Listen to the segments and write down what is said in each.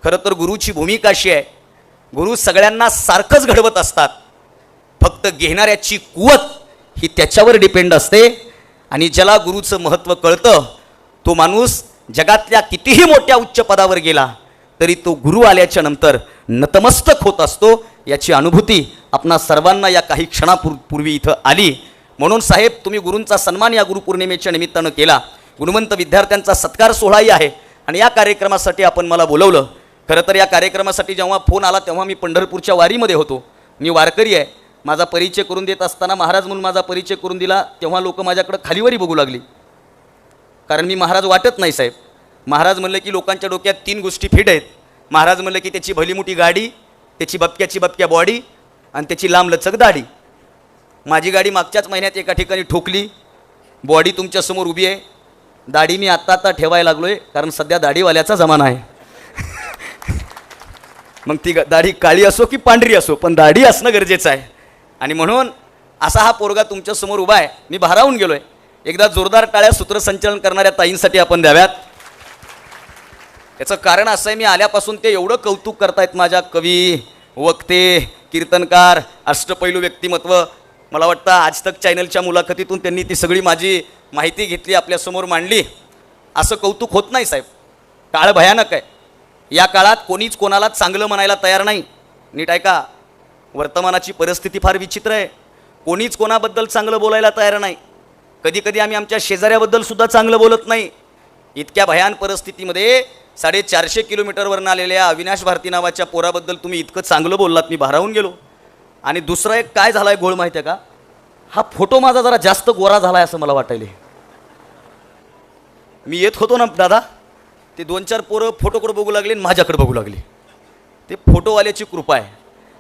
खरं तर गुरुची भूमिका अशी आहे, गुरु सगळ्यांना सारखंच घडवत असतात, फक्त घेणाऱ्याची कुवत ही त्याच्यावर डिपेंड असते. आणि ज्याला गुरुचं महत्त्व कळतं तो माणूस जगातल्या कितीही मोठ्या उच्च पदावर गेला तरी तो गुरु आल्याच्या नंतर नतमस्तक होत असतो. याची अनुभूती आपणा सर्वांना या काही क्षणापूर्वी इथं आली. म्हणून साहेब, तुम्ही गुरूंचा सन्मान या गुरुपौर्णिमेच्या निमित्तानं केला. गुणवंत विद्यार्थ्यांचा सत्कार सोहळाही आहे आणि या कार्यक्रमासाठी आपण मला बोलवलं. खरं तर या कार्यक्रमासाठी जेव्हा फोन आला तेव्हा मी पंढरपूरच्या वारीमध्ये होतो. मी वारकरी आहे. माझा परिचय करून देत असताना महाराज म्हणून माझा परिचय करून दिला तेव्हा लोक माझ्याकडे खालीवरी बघू लागली, कारण मी महाराज वाटत नाही साहेब. महाराज म्हणलं की लोकांच्या डोक्यात 3 गोष्टी फिट आहेत. महाराज म्हणलं की त्याची भली मोठी गाडी, त्याची बपक्या बॉडी आणि त्याची लांब लचक दाढी. माझी गाडी मागच्याच महिन्यात एका ठिकाणी ठोकली. बॉडी तुमच्यासमोर उभी आहे, दाढी मी आत्ता ठेवायला लागलो आहे, कारण सध्या दाढीवाल्याचा जमाना आहे. मग ती दाढी काळी असो की पांढरी असो, पण दाढी असणं गरजेचं आहे. आणि म्हणून असा हा पोरगा तुमच्यासमोर उभा आहे. मी भारावून गेलो आहे. एकदा जोरदार टाळ्या सूत्रसंचालन करणाऱ्या ताईंसाठी आपण द्याव्यात. याचं कारण असं आहे, मी आल्यापासून ते एवढं कौतुक करतायत माझ्या कवी, वक्ते, कीर्तनकार, अष्टपैलू व्यक्तिमत्व. मला वाटतं आज तक चॅनलच्या मुलाखतीतून त्यांनी ती सगळी माझी माहिती घेतली, आपल्यासमोर मांडली. असं कौतुक होत नाही साहेब. काळ भयानक आहे. या काळात कोणीच कोणाला चांगलं म्हणायला तयार नाही. नीट ऐका, वर्तमानाची परिस्थिती फार विचित्र आहे. कोणीच कोणाबद्दल चांगलं बोलायला तयार नाही. कधी कधी आम्ही आमच्या शेजाऱ्याबद्दल सुद्धा चांगलं बोलत नाही. इतक्या भयान परिस्थितीमध्ये 450 किलोमीटरवरून आलेल्या अविनाश भारती नावाच्या पोराबद्दल तुम्ही इतकं चांगलं बोललात, मी भारावून गेलो. आणि दुसरं एक काय झालं आहे घोळ माहिती आहे का, हा फोटो माझा जरा जास्त गोरा झाला आहे असं मला वाटायले. मी येत होतो ना दादा, ते 2-4 पोरं फोटोकडे बघू लागले आणि माझ्याकडे बघू लागले. ते फोटोवाल्याची कृपा आहे.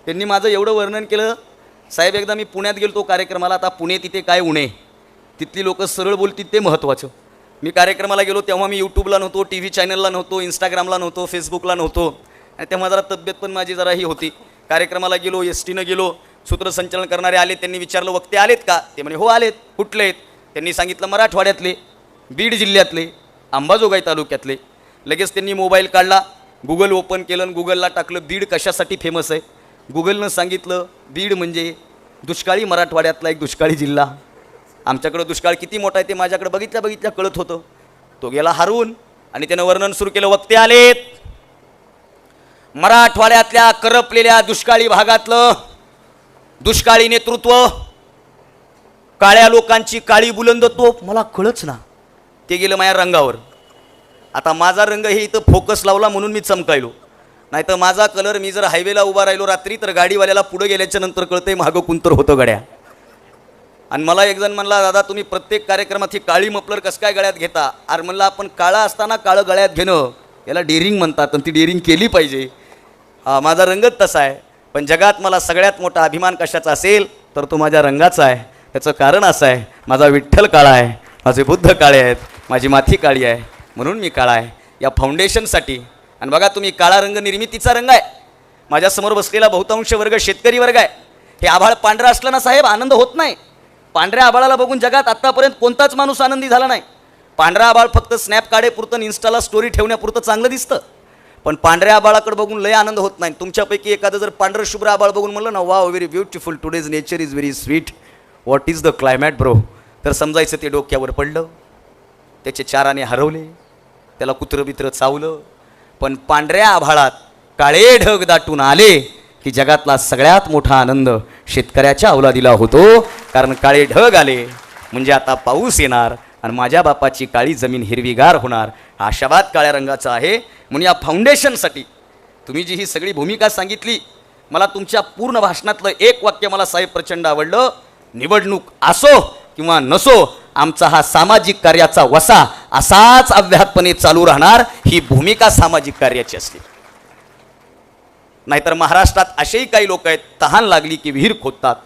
त्यांनी माझं एवढं वर्णन केलं. साहेब, एकदा मी पुण्यात गेलो तो कार्यक्रमाला. आता पुणे तिथे काय उणे, तिथली लोक सरळ बोलतील ते महत्त्वाचं. मी कार्यक्रमाला गेलो तेव्हा मी यूट्यूबला नव्हतो, टी व्ही चॅनलला नव्हतो, इंस्टाग्रामला नव्हतो, फेसबुकला नव्हतो. आणि तेव्हा जरा तब्येत पण माझी जरा ही होती. कार्यक्रमाला गेलो, एसटीनं गेलो. सूत्रसंचालन करणारे आले. त्यांनी विचारलं वक्ते आलेत का? ते म्हणे हो आलेत. कुठले आहेत? त्यांनी सांगितलं मराठवाड्यातले, बीड जिल्ह्यातले, अंबाजोगाई तालुक्यातले. लगेच त्यांनी मोबाईल काढला, गुगल ओपन केलं आणि गुगलला टाकलं बीड कशासाठी फेमस आहे. गुगलनं सांगितलं बीड म्हणजे दुष्काळी मराठवाड्यातला एक दुष्काळी जिल्हा. आमच्याकडं दुष्काळ किती मोठा आहे ते माझ्याकडे बघितल्या कळत होतं. तो गेला हरवून आणि त्यानं वर्णन सुरू केलं. वक्ते आलेत, मराठवाड्यातल्या करपलेल्या दुष्काळी भागातलं दुष्काळी नेतृत्व, काळ्या लोकांची काळी बुलंद तोफ. मला कळच ना, ते गेलं माझ्या रंगावर. आता माझा रंग हे इथं फोकस लावला म्हणून मी चमकायलो, नाही तर माझा कलर, मी जर हायवेला उभा राहिलो रात्री तर गाडीवाल्याला पुढे गेल्याच्या नंतर कळतंय मागं कुंतर होतं गड्या. आणि मला एक जण म्हणला, दादा तुम्ही प्रत्येक कार्यक्रमात ही काळी मफलर कसं काय गळ्यात घेता? अरे म्हणलं, आपण काळा असताना काळं गळ्यात घेणं याला डेअरिंग म्हणतात आणि ती डेअरिंग केली पाहिजे. हा माझा रंगच तसा आहे. पण जगात मला सगळ्यात मोठा अभिमान कशाचा असेल तर तो माझ्या रंगाचा आहे. त्याचं कारण असं आहे, माझा विठ्ठल काळा आहे, माझे बुद्ध काळे आहेत, माझी माथी काळी आहे, म्हणून मी काळा आहे. या फाउंडेशनसाठी. आणि बघा तुम्ही, काळा रंग निर्मितीचा रंग आहे. माझ्यासमोर बसलेला बहुतांश वर्ग शेतकरी वर्ग आहे. हे आभाळ पांढरं असलं ना साहेब, आनंद होत नाही. पांढऱ्या आभाळाला बघून जगात आत्तापर्यंत कोणताच माणूस आनंदी झाला नाही. पांढरं आभाळ फक्त स्नॅप काढेपुरतं, इन्स्टाला स्टोरी ठेवण्यापुरतं चांगलं दिसतं. पण पांढऱ्या आभाळाकडे बघून लय आनंद होत नाही. तुमच्यापैकी एखादं जर पांढरं शुभ्र आभाळ बघून म्हणलं ना, wow very beautiful, today's nature is very sweet, what is the climate bro, तर समजायचं ते डोक्यावर पडलं, त्याचे 4 आने हरवले, त्याला कुत्रं बित्रं चावलं. पण पांढऱ्या आभाळात काळे ढग दाटून आले की जगातला सगळ्यात मोठा आनंद शेतकऱ्याच्या अवलादीला होतो. कारण काळे ढग आले म्हणजे आता पाऊस येणार आणि माझ्या बापाची काळी जमीन हिरवीगार होणार. हा आशावाद काळ्या रंगाचा आहे. म्हणून या फाउंडेशनसाठी तुम्ही जी ही सगळी भूमिका सांगितली, मला तुमच्या पूर्ण भाषणातलं एक वाक्य मला साहेब प्रचंड आवडलं. निवडणूक असो किंवा नसो, आमचा हा सामाजिक कार्याचा वसा असाच अव्याहतपणे चालू राहणार. ही भूमिका सामाजिक कार्याची असली. नाहीतर महाराष्ट्रात असेही काही लोक आहेत, तहान लागली की विहीर खोदतात.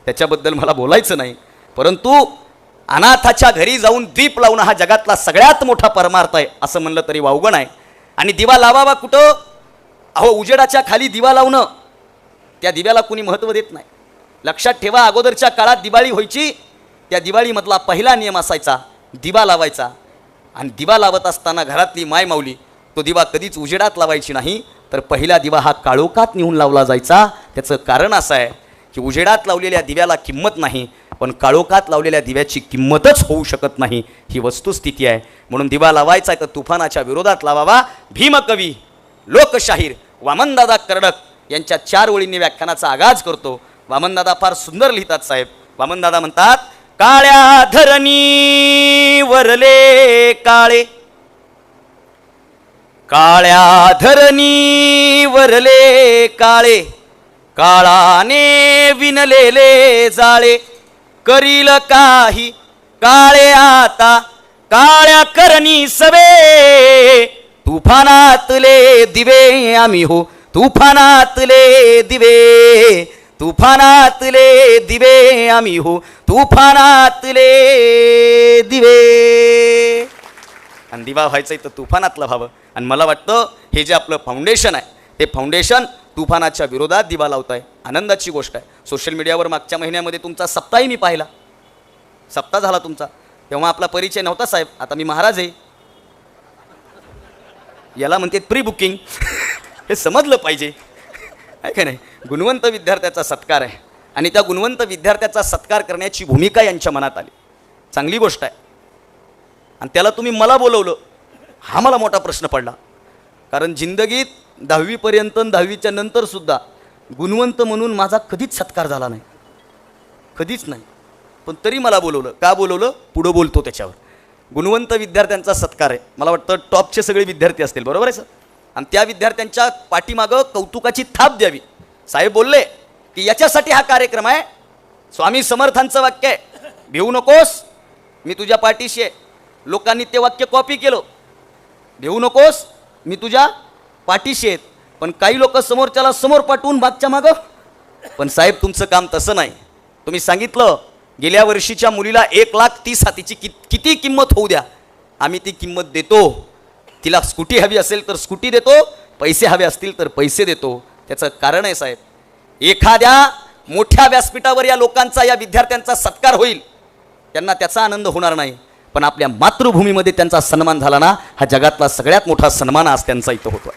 त्याच्याबद्दल मला बोलायचं नाही. परंतु अनाथाच्या घरी जाऊन दीप लावणं हा जगातला सगळ्यात मोठा परमार्थ आहे असं म्हणलं तरी वावगं आहे. आणि दिवा लावावा कुठं? अहो, उजेडाच्या खाली दिवा लावणं, त्या दिव्याला कुणी महत्त्व देत नाही. लक्षात ठेवा, अगोदरच्या काळात दिवाळी व्हायची, त्या दिवाळीमधला पहिला नियम असायचा दिवा लावायचा. आणि दिवा लावत असताना घरातली माय माऊली तो दिवा कधीच उजेडात लावायची नाही, तर पहिला दिवा हा काळोखात नेऊन लावला जायचा. त्याचं कारण असं आहे की उजेडात लावलेल्या दिव्याला किंमत नाही, पण काळोखात लावलेल्या दिव्याची किंमतच होऊ शकत नाही, ही वस्तुस्थिती आहे. म्हणून दिवा लावायचा आहे तर तुफानाच्या विरोधात लावावा. भीमकवी लोकशाहीर वामनदादा कर्डक यांच्या 4 ओळींनी व्याख्यानाचा आगाज करतो. वामनदादा फार सुंदर लिहितात साहेब. वामनदादा म्हणतात, काळ्या धरणी वरले काळे, काळ्या धरणी वरले काळे, काळाने विणलेले जाळे, करील काही काळे आता काळ्या करणी सवे, तुफानातले दिवे आम्ही हो, तुफानातले दिवे, तुफानातले दिवे आम्ही हो, तुफानातले दिवे. आणि दिवा व्हायचं तर तुफानातलं व्हावं. आणि मला वाटतं हे जे आपलं फाउंडेशन आहे ते फाउंडेशन तुफानाच्या विरोधात दिवा लावत आहे. आनंदाची गोष्ट आहे. सोशल मीडियावर मागच्या महिन्यामध्ये तुमचा सप्ताही मी पाहिला. सप्ताह झाला तुमचा, तेव्हा आपला परिचय नव्हता साहेब. आता मी महाराज आहे. याला म्हणते प्री बुकिंग. हे समजलं पाहिजे आहे का नाही. गुणवंत विद्यार्थ्याचा सत्कार आहे आणि त्या गुणवंत विद्यार्थ्याचा सत्कार करण्याची भूमिका यांच्या मनात आली. चांगली गोष्ट आहे. आणि त्याला तुम्ही मला बोलवलं, हा मला मोठा प्रश्न पडला. कारण जिंदगीत 10वीपर्यंत 10वीच्या नंतरसुद्धा गुणवंत म्हणून माझा कधीच सत्कार झाला नाही, कधीच नाही. पण तरी मला बोलवलं. का बोलवलं? पुढं बोलतो त्याच्यावर. गुणवंत विद्यार्थ्यांचा सत्कार आहे. मला वाटतं टॉपचे सगळे विद्यार्थी असतील, बरोबर आहे सर. आणि त्या विद्यार्थ्यांच्या पाठीमागं कौतुकाची थाप द्यावी. साहेब बोलले की याच्यासाठी हा कार्यक्रम आहे. स्वामी समर्थांचं वाक्य आहे, भिवू नकोस मी तुझ्या पाठीशी आहे. लोकांनी ते वाक्य कॉपी केलं, भिवू नकोस मी तुझ्या पाठीशी आहेत. पण काही लोक समोरच्याला समोर पाठवून मागच्या मागं. पण साहेब तुमचं काम तसं नाही. तुम्ही सांगितलं गेल्या वर्षीच्या मुलीला 1,30,000 तिची किती किंमत होऊ द्या, आम्ही ती किंमत देतो. तिला स्कूटी हवी असेल तर स्कूटी देतो, पैसे हवे असतील तर पैसे देतो. त्याचं कारण आहे साहेब, एखाद्या मोठ्या व्यासपीठावर या लोकांचा, या विद्यार्थ्यांचा सत्कार होईल, त्यांना त्याचा आनंद होणार नाही. पण आपल्या मातृभूमीमध्ये त्यांचा सन्मान झाला ना, हा जगातला सगळ्यात मोठा सन्मान आज त्यांचा इथं होतो.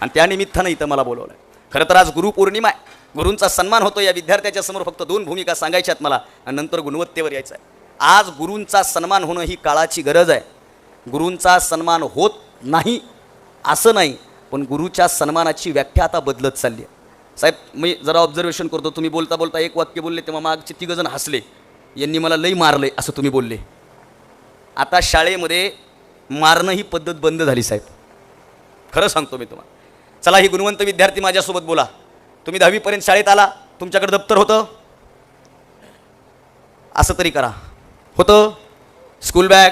आणि त्या निमित्तानं इथं मला बोलवलं आहे. खरं तर आज गुरुपौर्णिमा आहे, गुरूंचा सन्मान होतो. या विद्यार्थ्याच्या समोर फक्त 2 भूमिका सांगायच्यात मला आणि नंतर गुणवत्तेवर यायचं आहे. आज गुरूंचा सन्मान होणं ही काळाची गरज आहे. गुरूंचा सन्मान होत नाही असं नाही, पण गुरुच्या सन्मानाची व्याख्या आता बदलत चालली आहे. साहेब मी जरा ऑब्झर्वेशन करतो, तुम्ही बोलता बोलता एक वाक्य बोलले तेव्हा मागचे 3 जण हसले, यांनी मला लई मारले असं तुम्ही बोलले. आता शाळेमध्ये मारणं ही पद्धत बंद झाली साहेब, खरं सांगतो मी तुम्हाला. चला ही गुणवंत विद्यार्थी माझ्यासोबत बोला. तुम्ही 10वीपर्यंत शाळेत आला, तुमच्याकडे दप्तर होतं, असं तरी करा, होतं. School bag,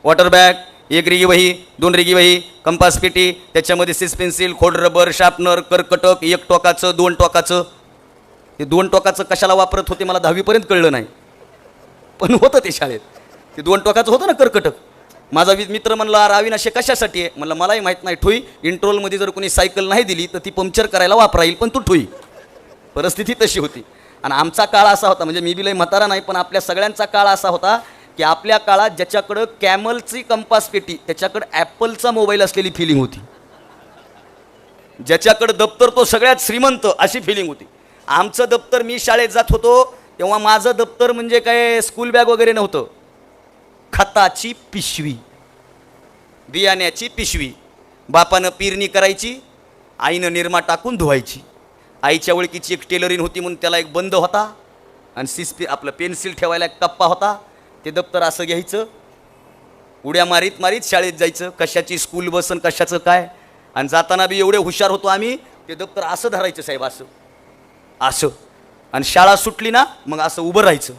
water bag, 1 Rigi वही, 2 रिगी वही, कंपास पेटी, त्याच्यामध्ये सिस पेन्सिल, खोड रबर, शार्पनर, कर्कटक, 1 टोकाचं 2 टोकाचं. ते 2 टोकाचं कशाला वापरत होते मला 10वीपर्यंत कळलं नाही, पण होतं ते शाळेत. ते 2 टोकाचं होतं ना कर्कटक. माझा मित्र म्हणला रावीन असे कशासाठी आहे, म्हणलं मलाही माहीत नाही. ठुई इंट्रोलमध्ये जर कोणी सायकल नाही दिली तर ती पंक्चर करायला वापरा येईल, पण तू ठुई. परिस्थिती तशी होती. आणि आमचा काळ असा होता, म्हणजे मी बी लई म्हातारा नाही, पण आपल्या सगळ्यांचा काळ असा होता की आपल्या काळात ज्याच्याकडं कॅमलची कंपास पेटी त्याच्याकडं ॲपलचा मोबाईल असलेली फिलिंग होती. ज्याच्याकडं दप्तर तो सगळ्यात श्रीमंत अशी फिलिंग होती. आमचं दप्तर, मी शाळेत जात होतो तेव्हा माझं दप्तर म्हणजे काय स्कूल बॅग वगैरे नव्हतं, खताची पिशवी, बियाण्याची पिशवी. बापानं पेरणी करायची, आईनं निरमा टाकून धुवायची. आईच्या ओळखीची एक टेलरिंग होती म्हणून त्याला एक बंद होता आणि आपलं पेन्सिल ठेवायला एक कप्पा होता. ते दप्तर असं घ्यायचं, उड्या मारीत मारीत शाळेत जायचं. कशाची स्कूल बस आणि कशाचं काय. आणि जाताना बी एवढे हुशार होतो आम्ही, ते दप्तर असं धरायचं साहेब, असं असं. आणि शाळा सुटली ना मग असं उभं राहायचं.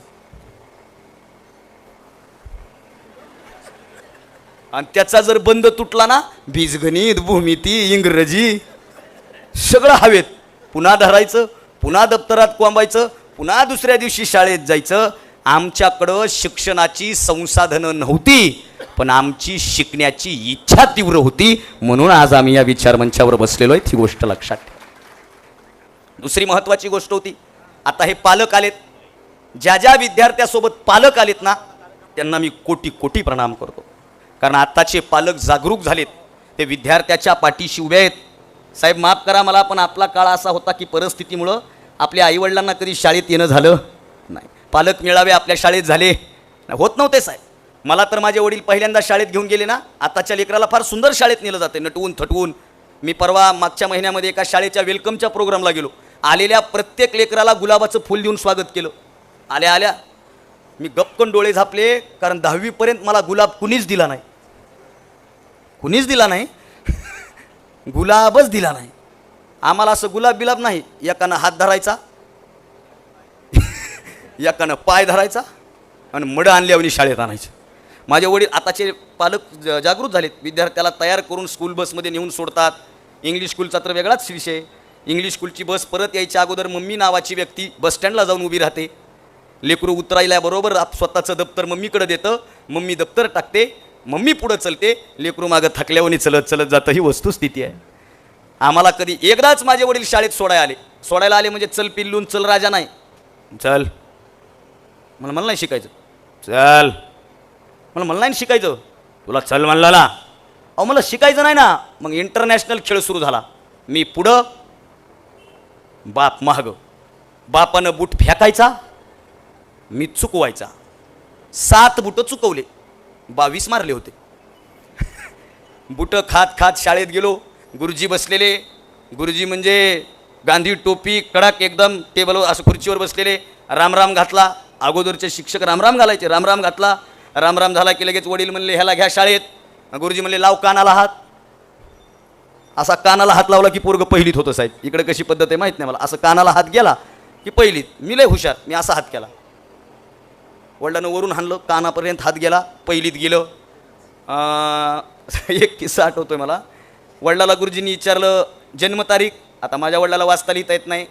आणि त्याचा जर बंद तुटला ना, बीजगणित, भूमिती, इंग्रजी सगळं हवेत. पुन्हा धरायचं, पुन्हा दप्तरात कोंबायचं, पुन्हा दुसऱ्या दिवशी शाळेत जायचं. आमच्याकडं शिक्षणाची संसाधनं नव्हती, पण आमची शिकण्याची इच्छा तीव्र होती. म्हणून आज आम्ही या विचारमंचावर बसलेलो आहे, ही गोष्ट लक्षात ठेवा. दुसरी महत्त्वाची गोष्ट होती, आता हे पालक आलेत, ज्या ज्या विद्यार्थ्यासोबत पालक आलेत ना त्यांना मी कोटी कोटी प्रणाम करतो. कारण आत्ताचे पालक जागरूक झालेत, ते विद्यार्थ्याच्या पाठीशी उभे आहेत. साहेब माफ करा मला, पण आपला काळ असा होता की परिस्थितीमुळं आपल्या आईवडिलांना कधी शाळेत येणं झालं नाही. पालक मेळावे आपल्या शाळेत झाले होत नव्हते साहेब. मला तर माझे वडील पहिल्यांदा शाळेत घेऊन गेले ना. आताच्या लेकराला फार सुंदर शाळेत नेलं जाते, नटवून थटवून. मी परवा मागच्या महिन्यामध्ये एका शाळेच्या वेलकमच्या प्रोग्रामला गेलो. आलेल्या प्रत्येक लेकराला गुलाबाचं फूल देऊन स्वागत केलं. आल्या आल्या मी गपकन डोळे झापले, कारण 10वीपर्यंत मला गुलाब कुणीच दिला नाही. कुणीच दिला नाही गुलाबच दिला नाही. आम्हाला असं गुलाब बिलाब नाही. एकानं हात धरायचा, एकानं पाय धरायचा आणि मड आणल्यावर शाळेत आणायचं. माझे वडील आताचे पालक जागृत झालेत. विद्यार्थ्याला तयार करून स्कूल बसमध्ये नेऊन सोडतात. इंग्लिश स्कूलचा तर वेगळाच विषय. इंग्लिश स्कूलची बस परत यायच्या अगोदर मम्मी नावाची व्यक्ती बसस्टँडला जाऊन उभी राहते. लेकरू उतरायला बरोबर स्वतःचं दप्तर मम्मीकडे देतं, मम्मी दप्तर टाकते, मम्मी पुढं चलते, लेकरू मागं थकल्यावनी चलत चलत जातं. ही वस्तुस्थिती आहे. आम्हाला कधी एकदाच माझे वडील शाळेत सोडायला आले म्हणजे चल पिल्लून चल राजा नाही, चल मला नाही शिकायचं, चल मला नाही शिकायचं, तुला चल म्हणला ना. अहो मला शिकायचं नाही ना. मग इंटरनॅशनल खेळ सुरू झाला. मी पुढं, बाप महाग. बापानं बूट फेकायचा, मी चुकवायचा. 7 बुटं चुकवले, 22 मारले होते. बुटं खात खात शाळेत गेलो. गुरुजी बसलेले. गुरुजी म्हणजे गांधी टोपी कडक एकदम, टेबलवर असं खुर्चीवर बसलेले. रामराम घातला. अगोदरचे शिक्षक रामराम घालायचे. रामराम घातला. रामराम झाला की लगेच वडील म्हणले ह्याला घ्या शाळेत. गुरुजी म्हणले लाव कानाला हात. असा कानाला हात लावला की पोरगं पहिलीत होतं साहेब. इकडे कशी पद्धत आहे माहीत नाही मला. असं कानाला हात गेला की पहिलीत. मी लय हुशार, मी असा हात केला. वडिलांनं वरून हाणलं, कानापर्यंत हात गेला, पहिलीत गेलं. एक किस्सा आठवतोय मला. वडिलाला गुरुजींनी विचारलं जन्मतारीख. आता माझ्या वडिलाला वाचता लिहिता येत नाही.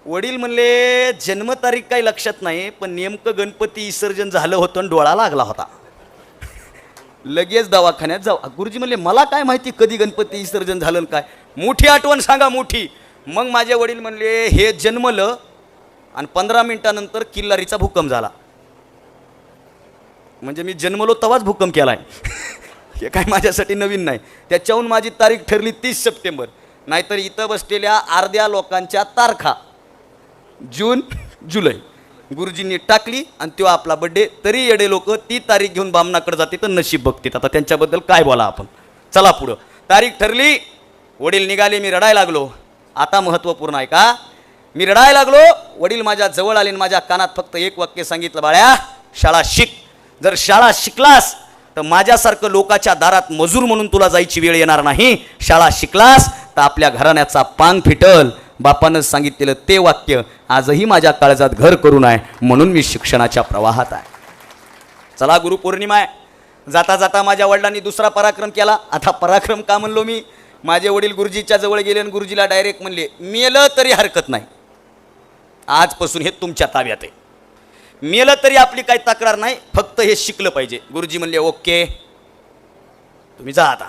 वडील म्हणले जन्मतारीख काही लक्षात नाही, पण नेमकं गणपती विसर्जन झालं होतं आणि डोळा लागला होता. लगेच दवाखान्यात जाऊ. गुरुजी म्हणले मला काय माहिती कधी गणपती विसर्जन झालं काय, मोठी आठवण सांगा मोठी. मग माझे वडील म्हणले हे जन्मलं आणि 15 मिनिटानंतर किल्लारीचा भूकंप झाला. म्हणजे मी जन्मलो तवाच भूकंप केलाय. हे काय माझ्यासाठी नवीन नाही. त्याच्याहून माझी तारीख ठरली 30 सप्टेंबर. नाहीतर इथं बसलेल्या अर्ध्या लोकांच्या तारखा जून जुलै गुरुजींनी टाकली आणि तो आपला बड्डे. तरी येडे लोक ती तारीख घेऊन बामणाकडे जाते तर नशीब बघतील. आता त्यांच्याबद्दल काय बोला आपण. चला पुढं. तारीख ठरली, वडील निघाले, मी रडायला लागलो. आता महत्त्वपूर्ण आहे का. मी रडायला लागलो. वडील माझ्या जवळ आले आणि माझ्या कानात फक्त एक वाक्य सांगितलं, बाळ्या शाळा शिक. जर शाळा शिकलास तर माझ्यासारखं लोकाच्या दारात मजूर म्हणून तुला जायची वेळ येणार नाही. शाळा शिकलास तर आपल्या घराण्याचा पांग फिटल. बापानं सांगितलेलं ते वाक्य आजही माझ्या काळजात घर करून आहे. म्हणून मी शिक्षणाच्या प्रवाहात आहे. चला गुरुपौर्णिमा आहे. जाता जाता माझ्या वडिलांनी दुसरा पराक्रम केला. आता पराक्रम का म्हणलो मी, माझे वडील गुरुजीच्या जवळ गेले आणि गुरुजीला डायरेक्ट म्हणले मेलं तरी हरकत नाही, आजपासून हे तुमच्या ताब्यात आहे. मेलं तरी आपली काही तक्रार नाही, फक्त हे शिकलं पाहिजे. गुरुजी म्हणले ओके तुम्ही जा आता.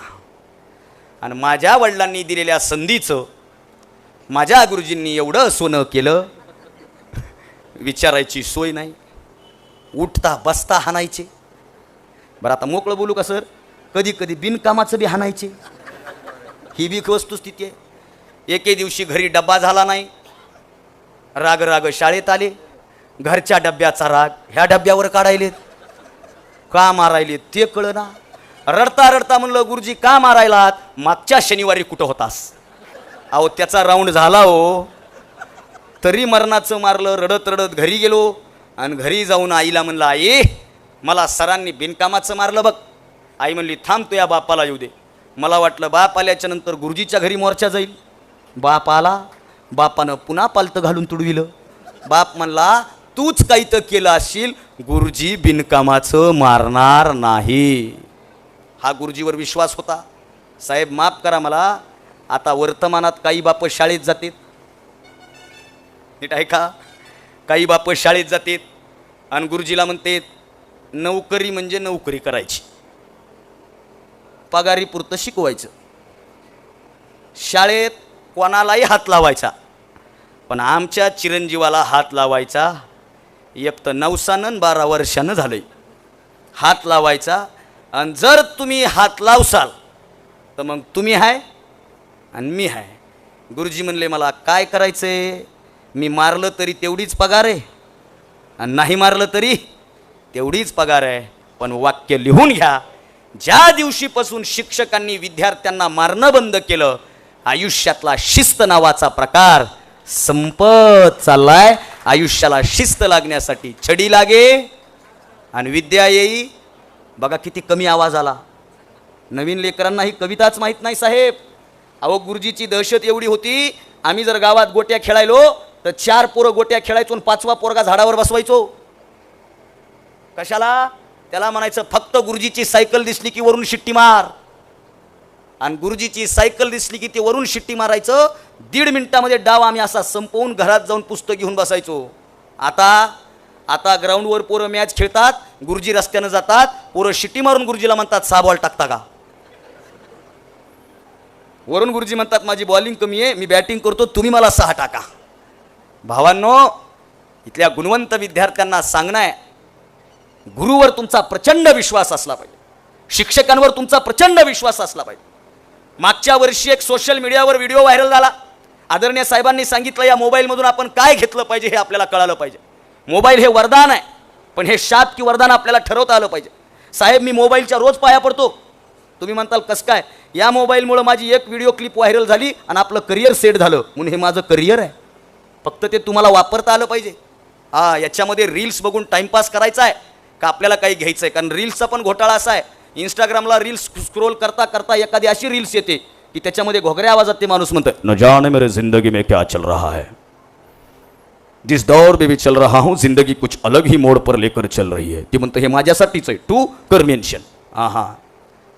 आणि माझ्या वडिलांनी दिलेल्या संधीचं माझ्या गुरुजींनी एवढं सोनं केलं, विचारायची सोय नाही. उठता बसता हाणायचे. बरं आता मोकळं बोलू का सर, कधी कधी बिनकामाचं बी हाणायचे. ही बी वस्तुस्थिती आहे. एके दिवशी घरी डब्बा झाला नाही, राग राग शाळेत आले. घरच्या डब्याचा राग ह्या डब्यावर काढायलेत, का मारायलेत ते कळना. रडता रडता म्हणलं गुरुजी का मारायलात, मागच्या शनिवारी कुठं होतास. अहो त्याचा राऊंड झाला हो, तरी मरणाचं मारलं. रडत रडत घरी गेलो आणि घरी जाऊन आईला म्हणलं आई मला सरांनी बिनकामाचं मारलं बघ. आई म्हणली थांब तू या बापाला येऊ दे. मला वाटलं बाप आल्याच्या नंतर गुरुजीच्या घरी मोर्चा जाईल. बाप आला, बापानं पुन्हा पालतं घालून तुडविलं. बाप म्हणला तूच काही तर केलं असशील, गुरुजी बिनकामाचं मारणार नाही. हा गुरुजीवर विश्वास होता. साहेब माफ करा मला, आता वर्तमानात काही बाप शाळेत जातात, नीट ऐका, काही बाप शाळेत जातात आणि गुरुजीला म्हणते नोकरी म्हणजे नोकरी करायची, पगारीपुरतं शिकवायचं, शाळेत कोणालाही हात लावायचा, पण आमच्या चिरंजीवाला हात लावायचा एक तर 9 12 वर्षानं झालंय हात लावायचा. आणि जर तुम्ही हात लावसाल तर मग तुम्ही आहे आणि मी आहे. गुरुजी म्हणले मला काय करायचंय, मी मारलं तरी तेवढीच पगार आहे आणि नाही मारलं तरी तेवढीच पगार आहे. पण वाक्य लिहून घ्या, ज्या दिवशीपासून शिक्षकांनी विद्यार्थ्यांना मारणं बंद केलं, आयुष्यातला शिस्त नावाचा प्रकार संपत चाललाय. आयुष्याला शिस्त लागण्यासाठी छडी लागे आणि विद्या येई. बघा किती कमी आवाज आला. नवीन लेकरांना ही कविताच माहीत नाही साहेब. अहो गुरुजीची दहशत एवढी होती, आम्ही जर गावात गोट्या खेळायलो तर 4 पोरं गोट्या खेळायचो आणि 5वा पोरगा झाडावर बसवायचो. कशाला? त्याला म्हणायचं फक्त गुरुजीची सायकल दिसली की वरून शिट्टी मार. आणि गुरुजीची सायकल दिसली की ते वरून शिट्टी मारायचं. 1.5 मिनिटामध्ये डाव आम्ही असा संपवून घरात जाऊन पुस्तक घेऊन बसायचो. आता ग्राउंडवर पोरं मॅच खेळतात, गुरुजी रस्त्यानं जातात, पोरं शिट्टी मारून गुरुजीला म्हणतात 6 बॉल टाकता का. वरून गुरुजी म्हणतात माझी बॉलिंग कमी आहे, मी बॅटिंग करतो, तुम्ही मला 6 टाका. भावांनो, इथल्या गुणवंत विद्यार्थ्यांना सांगणं आहे, गुरुवर तुमचा प्रचंड विश्वास असला पाहिजे, शिक्षकांवर तुमचा प्रचंड विश्वास असला पाहिजे. मागच्या वर्षी एक सोशल मीडियावर व्हिडिओ व्हायरल झाला. आदरणीय साहेबांनी सांगितलं या मोबाईलमधून आपण काय घेतलं पाहिजे हे आपल्याला कळालं पाहिजे. मोबाईल हे वरदान आहे, पण हे शाप की वरदान आपल्याला ठरवता आलं पाहिजे. साहेब मी मोबाईलच्या रोज पाया पडतो. तुम्ही म्हणताल कसं काय? या मोबाईलमुळे माझी एक व्हिडिओ क्लिप व्हायरल झाली आणि आपलं करिअर सेट झालं म्हणून हे माझं करिअर आहे. फक्त ते तुम्हाला वापरता आलं पाहिजे. याच्यामध्ये रील्स बघून टाइमपास करायचा आहे का आपल्याला काही घ्यायचं आहे? कारण रील्सचा पण घोटाळा असा आहे, इंस्टाग्रामला रील्स स्क्रोल करता करता एखादी अशी रील्स येते की त्याच्यामध्ये घोगऱ्या आवाजात ते माणूस म्हणतं न जाने मेरे जिंदगी में क्या चल रहा है, जिस दौर में भी चल रहा हूँ जिंदगी कुछ अलग ही मोड पर लेकर चल रही है. ती म्हणतं हे माझ्यासाठीच आहे, तू कर मेन्शन.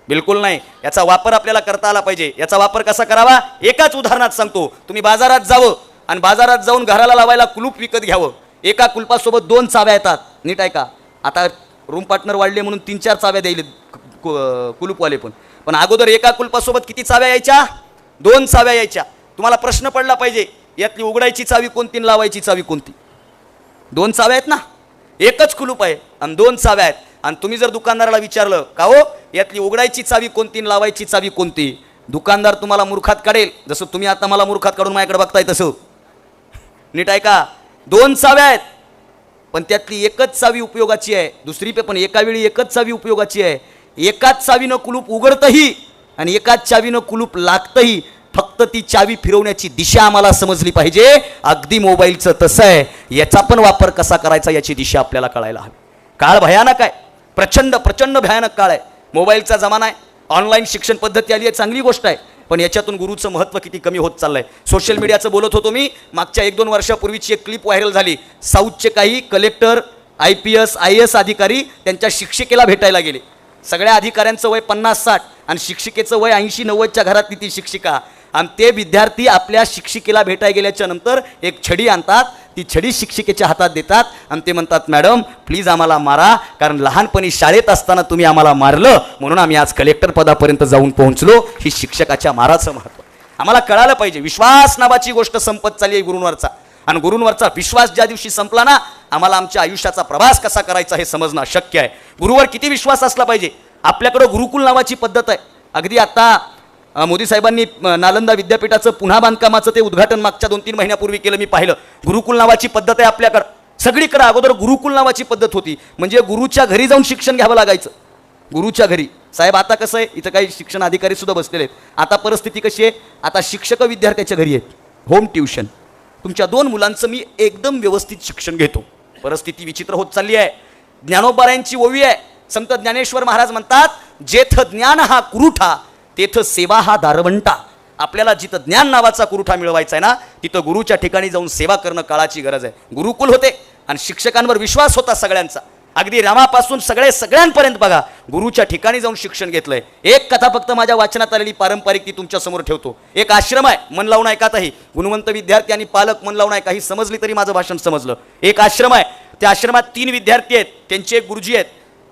बिलकुल नाही. याचा वापर आपल्याला करता आला पाहिजे. याचा वापर कसा करावा एकाच उदाहरणात सांगतो. तुम्ही बाजारात जावं आणि बाजारात जाऊन घराला लावायला कुलूप विकत घ्यावं. एका कुलपासोबत 2 चाव्या येतात. नीट आहे का? आता रूम पार्टनर वाढले म्हणून 3-4 चाव्या द्यायले कुलूपवाले पण अगोदर एका कुलपासोबत किती चाव्या यायच्या? 2 चाव्या यायच्या. तुम्हाला प्रश्न पडला पाहिजे यातली उघडायची चावी कोणती आणि लावायची चावी कोणती? 2 चाव्या आहेत ना, एकच कुलूप आहे आणि 2 चाव्या आहेत. आणि तुम्ही जर दुकानदाराला विचारलं का हो यातली उघडायची चावी कोणती आणि लावायची चावी कोणती, दुकानदार तुम्हाला मूर्खात काढेल. जसं तुम्ही आता मला मूर्खात काढून माझ्याकडे बघताय तसं. नीट आहे का? 2 चाव्या आहेत पण त्यातली एकच चावी उपयोगाची आहे. दुसरी पण एका वेळी एकच चावी उपयोगाची आहे. एकाच चावीनं कुलूप उघडतही आणि एकाच चावीनं कुलूप लागतही. फक्त ती चावी फिरवण्याची दिशा आम्हाला समजली पाहिजे. अगदी मोबाईलचं तसं आहे. याचा पण वापर कसा करायचा याची दिशा आपल्याला कळायला हवी. काळ भयानक आहे, प्रचंड प्रचंड भयानक काळ आहे. मोबाईलचा जमाना आहे, ऑनलाईन शिक्षण पद्धती आली आहे, चांगली गोष्ट आहे. पण याच्यातून गुरुचं महत्त्व किती कमी होत चाललंय. सोशल मीडियाचं बोलत होतो मी. मागच्या 1-2 वर्षापूर्वीची एक क्लिप व्हायरल झाली. साऊथचे काही कलेक्टर, IPS IAS अधिकारी त्यांच्या शिक्षिकेला भेटायला गेले. सगळ्या अधिकाऱ्यांचं वय 50-60 आणि शिक्षिकेचं वय 80-90च्या घरातली ती शिक्षिका. आणि ते विद्यार्थी आपल्या शिक्षिकेला भेटायला गेल्याच्या नंतर एक छडी आणतात. ती छडी शिक्षिकेच्या हातात देतात आणि ते म्हणतात मॅडम प्लीज आम्हाला मारा, कारण लहानपणी शाळेत असताना तुम्ही आम्हाला मारलं म्हणून आम्ही आज कलेक्टर पदापर्यंत जाऊन पोहोचलो. ही शिक्षकाच्या माराचं महत्त्व आम्हाला कळालं पाहिजे. विश्वास नावाची गोष्ट संपत चालली आहे गुरूंवरचा. आणि गुरूंवरचा विश्वास ज्या दिवशी संपला ना, आम्हाला आमच्या आयुष्याचा प्रवास कसा करायचा हे समजणं शक्य आहे. गुरुवर किती विश्वास असला पाहिजे. आपल्याकडं गुरुकुल नावाची पद्धत आहे. अगदी आता मोदी साहेबांनी नालंदा विद्यापीठाचं पुन्हा बांधकामाचं ते उद्घाटन मागच्या 2-3 महिन्यापूर्वी केलं. मी पाहिलं. गुरुकुल नावाची पद्धत आहे आपल्याकडं. सगळीकडे अगोदर गुरुकुल नावाची पद्धत होती, म्हणजे गुरुच्या घरी जाऊन शिक्षण घ्यावं लागायचं. गुरुच्या घरी. साहेब आता कसं आहे, इथं काही शिक्षण अधिकारी सुद्धा बसलेले आहेत. आता परिस्थिती कशी आहे, आता शिक्षक विद्यार्थ्याच्या घरी आहेत, होम ट्युशन. तुमच्या 2 मुलांचं मी एकदम व्यवस्थित शिक्षण घेतो. परिस्थिती विचित्र होत चालली आहे. ज्ञानोबारायांची ओवी आहे. संत ज्ञानेश्वर महाराज म्हणतात जेथ ज्ञान हा कुरुठा तेथ सेवा हा दारवंटा. आपल्याला जिथं ज्ञान नावाचा कुरुठा मिळवायचा आहे ना, तिथं गुरुच्या ठिकाणी जाऊन सेवा करणं काळाची गरज आहे. गुरुकुल होते आणि शिक्षकांवर विश्वास होता सगळ्यांचा. अगदी रामापासून सगळ्यांपर्यंत बघा गुरुच्या ठिकाणी जाऊन शिक्षण घेतलंय. एक कथा फक्त माझ्या वाचनात आलेली पारंपरिक ती तुमच्या समोर ठेवतो. एक आश्रम आहे, मन लावून ऐकातही गुणवंत विद्यार्थी आणि पालक मन लावून ऐका. ही समजली तरी माझं भाषण समजलं. एक आश्रम आहे, त्या आश्रमात 3 विद्यार्थी आहेत, त्यांचे एक गुरुजी आहेत.